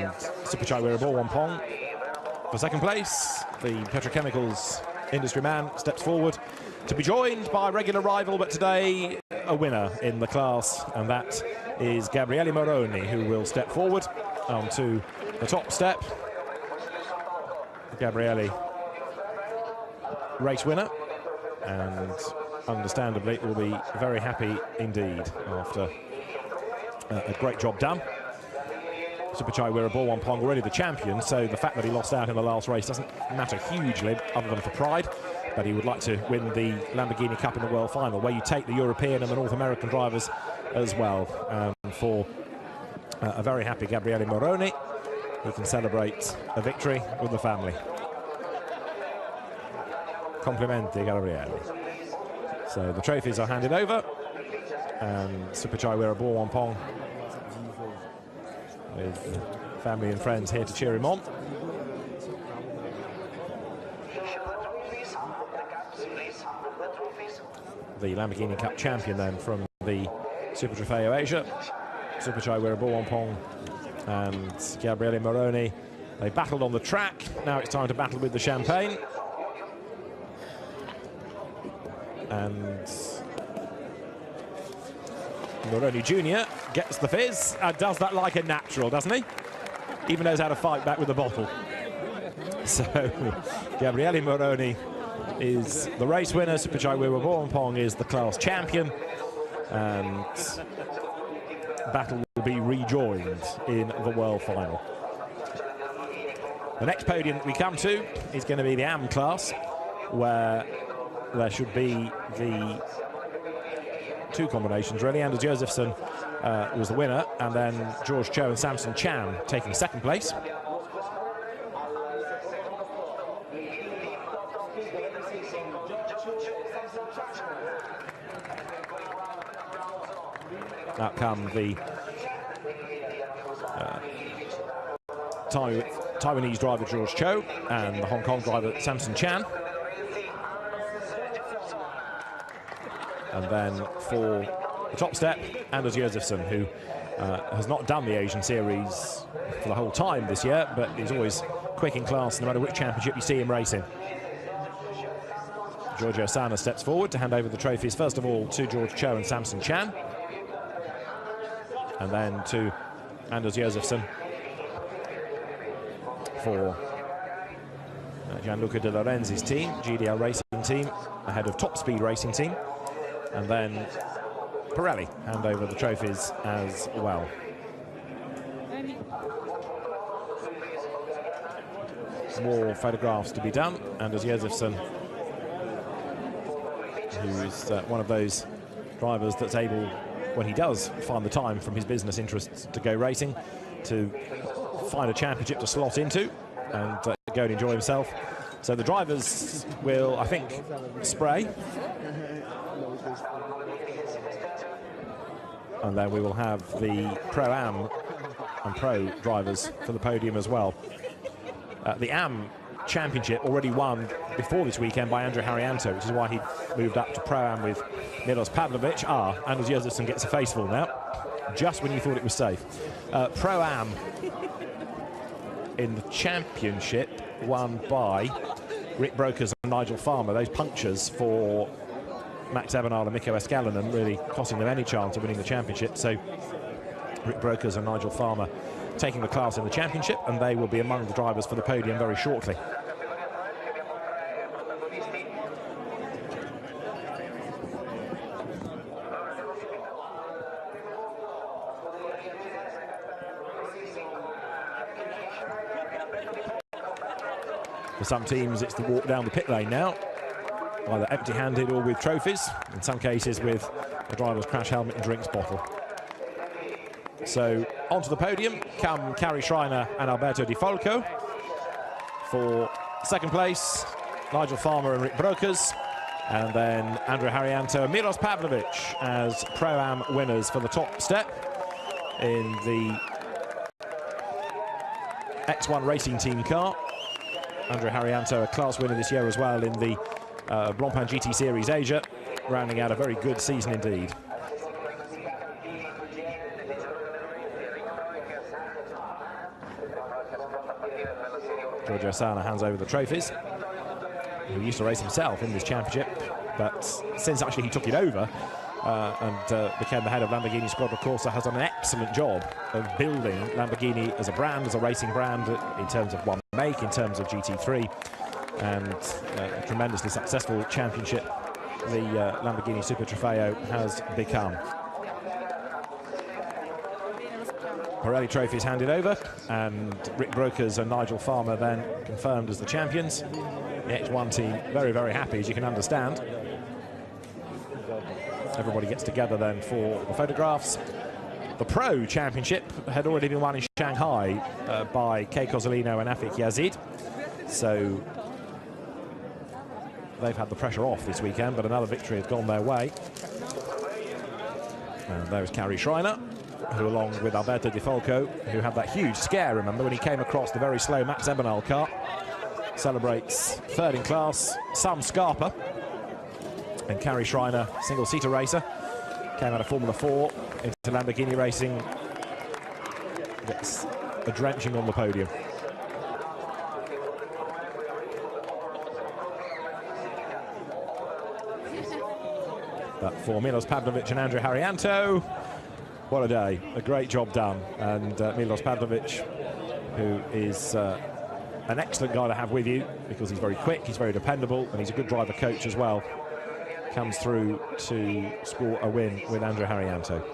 Suphachai Weeraboorwanpong for second place. The petrochemicals industry man steps forward to be joined by a regular rival, but today a winner in the class, and that is Gabriele Moroni, who will step forward onto the top step. Gabriele, race winner, and understandably will be very happy indeed after a great job done. Suphachai Weeraboorwanpong already the champion, so the fact that he lost out in the last race doesn't matter hugely, other than for pride. But he would like to win the Lamborghini Cup in the World Final, where you take the European and the North American drivers as well. And for a very happy Gabriele Moroni, he can celebrate a victory with the family. Complimenti, Gabriele. So the trophies are handed over, and Suphachai Weeraboorwanpong with family and friends here to cheer him on. The Lamborghini Cup champion then from the Super Trofeo Asia, Suphachai Weeraboorwanpong and Gabriele Moroni. They battled on the track, now it's time to battle with the champagne. And Moroni Jr. gets the fizz and does that like a natural, doesn't he? Even knows how to fight back with the bottle. So Gabriele Moroni is the race winner, Suphachai Weeraboorwanpong is the class champion, and battle will be rejoined in the World Final. The next podium we come to is going to be the AM class, where there should be the 2 combinations really. Anders Josefsson was the winner, and then George Cho and Samson Chan taking second place. Out come the Taiwanese driver George Cho and the Hong Kong driver Samson Chan. And then for the top step, Anders Josefsson, who has not done the Asian Series for the whole time this year, but is always quick in class no matter which championship you see him racing. Giorgio Sana steps forward to hand over the trophies, first of all to George Cho and Samson Chan, and then to Anders Josefsson for Gianluca De Lorenzi's team, GDL Racing Team, ahead of Top Speed Racing Team. And then Pirelli hand over the trophies as well. More photographs to be done. Anders Josefsson, who is one of those drivers that's able, when he does find the time from his business interests to go racing, to find a championship to slot into and go and enjoy himself. So the drivers will, I think, spray. And then we will have the Pro-Am and Pro drivers for the podium as well. The AM Championship already won before this weekend by Andrew Haryanto, which is why he moved up to Pro-Am with Milos Pavlovic. Anders Jezerson gets a faceful now, just when you thought it was safe. Pro-Am in the championship won by Rick Brokers and Nigel Farmer. Those punctures for Max Ebenal and Mikko Escalinen really costing them any chance of winning the championship. So Rick Brokers and Nigel Farmer taking the class in the championship, and they will be among the drivers for the podium very shortly. For some teams, it's the walk down the pit lane now, either empty-handed or with trophies, in some cases with a driver's crash helmet and drinks bottle. So onto the podium come Kari Schreiner and Alberto Di Folco. For second place, Nigel Farmer and Rick Brokers, and then Andrew Haryanto and Milos Pavlovic as Pro-Am winners for the top step in the X1 Racing Team car. Andrew Haryanto, a class winner this year as well in the Blancpain GT Series Asia, rounding out a very good season indeed. Giorgio Sana hands over the trophies. He used to race himself in this championship, but since actually he took it over and became the head of Lamborghini Squadra Corsa, has done an excellent job of building Lamborghini as a brand, as a racing brand, in terms of one make, in terms of GT3, and a tremendously successful championship the Lamborghini Super Trofeo has become. Pirelli trophy is handed over, and Rick Brokers and Nigel Farmer then confirmed as the champions. The X1 team very, very happy, as you can understand. Everybody gets together then for the photographs. The Pro Championship had already been won in Shanghai by Kei Kozolino and Afik Yazid, so they've had the pressure off this weekend, but another victory has gone their way. And there's Kari Schreiner, who, along with Alberto Di Folco, who had that huge scare, remember, when he came across the very slow Max Ebenal car, celebrates third in class, some Scarpa. And Kari Schreiner, single-seater racer, came out of Formula 4 into Lamborghini racing, gets a drenching on the podium. But for Milos Pavlovic and Andrew Haryanto, what a day, a great job done. And Milos Pavlovic, who is an excellent guy to have with you because he's very quick, he's very dependable, and he's a good driver coach as well, comes through to score a win with Andrew Haryanto.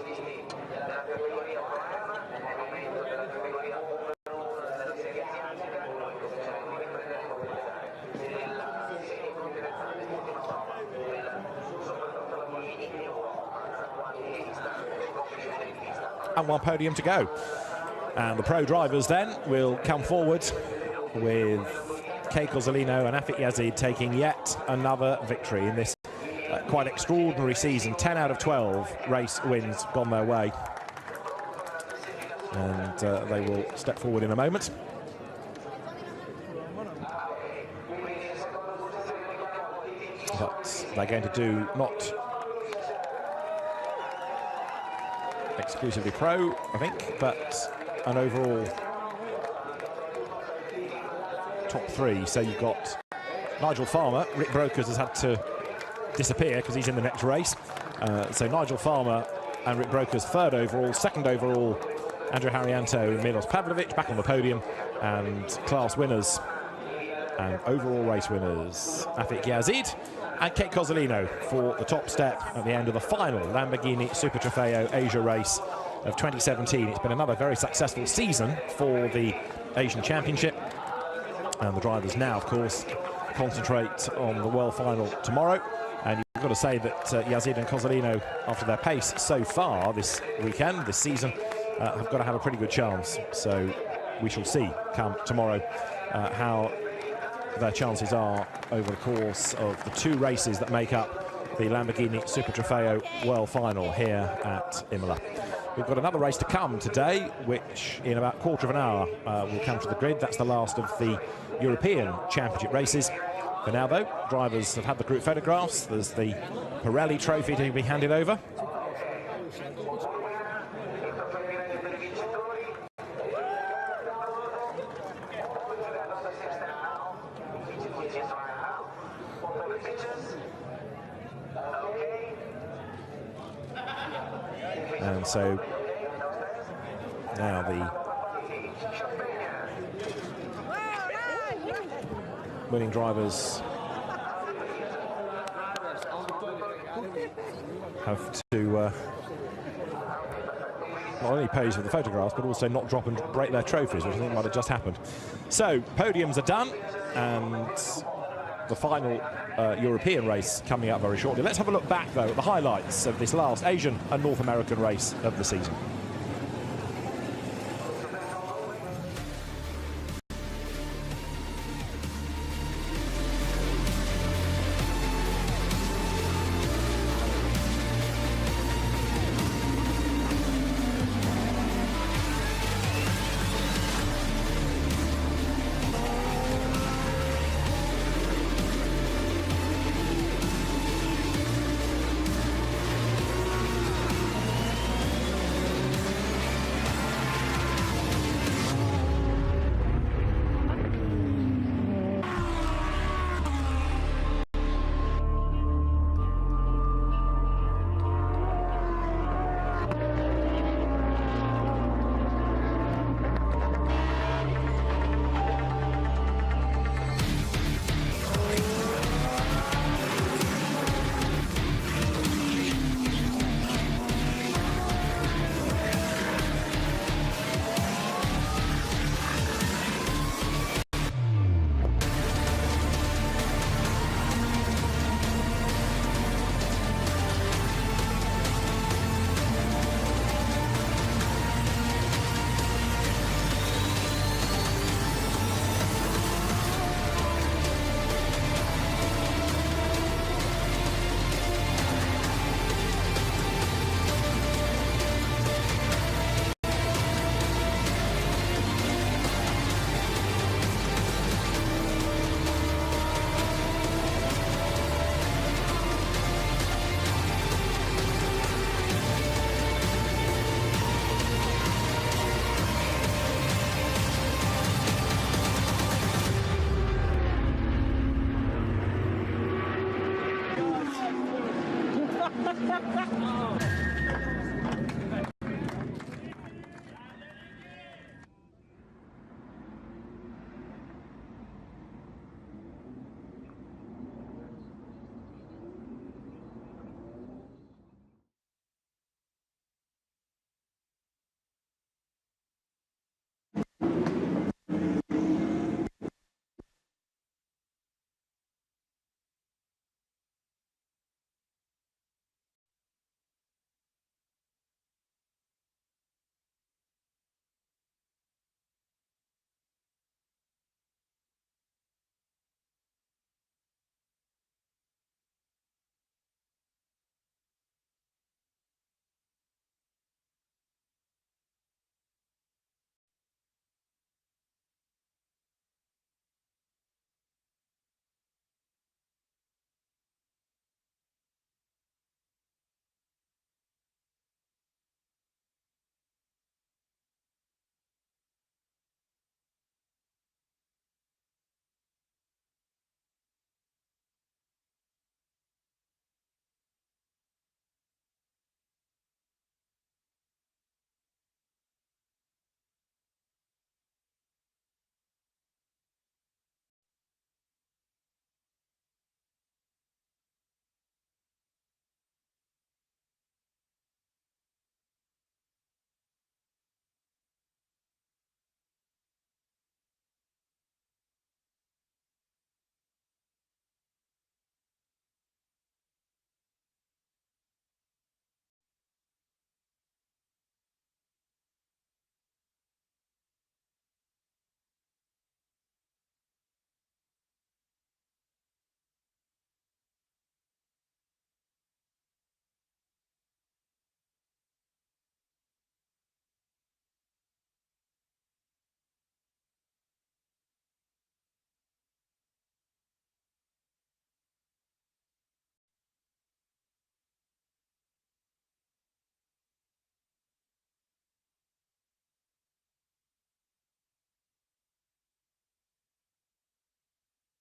And one podium to go. And the Pro drivers then will come forward with Kei Kozolino and Afik Yazid taking yet another victory in this quite extraordinary season. 10 out of 12 race wins gone their way. And they will step forward in a moment. But they're going to do not exclusively Pro, I think, but an overall top three. So you've got Nigel Farmer. Rick Brokers has had to disappear because he's in the next race. So Nigel Farmer and Rick Brokers third overall. Second overall, Andrew Haryanto and Milos Pavlovic back on the podium. And class winners and overall race winners, Afik Yazid and Kei Kozolino for the top step at the end of the final Lamborghini Super Trofeo Asia race of 2017. It's been another very successful season for the Asian Championship. And the drivers now, of course, concentrate on the World Final tomorrow. And you've got to say that Yazid and Kozolino, after their pace so far this weekend, this season, have got to have a pretty good chance. So we shall see come tomorrow how their chances are over the course of the two races that make up the Lamborghini Super Trofeo World Final here at Imola. We've got another race to come today, which in about a quarter of an hour will come to the grid. That's the last of the European Championship races. For now, though, drivers have had the group photographs. There's the Pirelli trophy to be handed over. And so now the winning drivers have to not only pose for the photographs, but also not drop and break their trophies, which I think might have just happened. So podiums are done, and the final European race coming up very shortly. Let's have a look back, though, at the highlights of this last Asian and North American race of the season.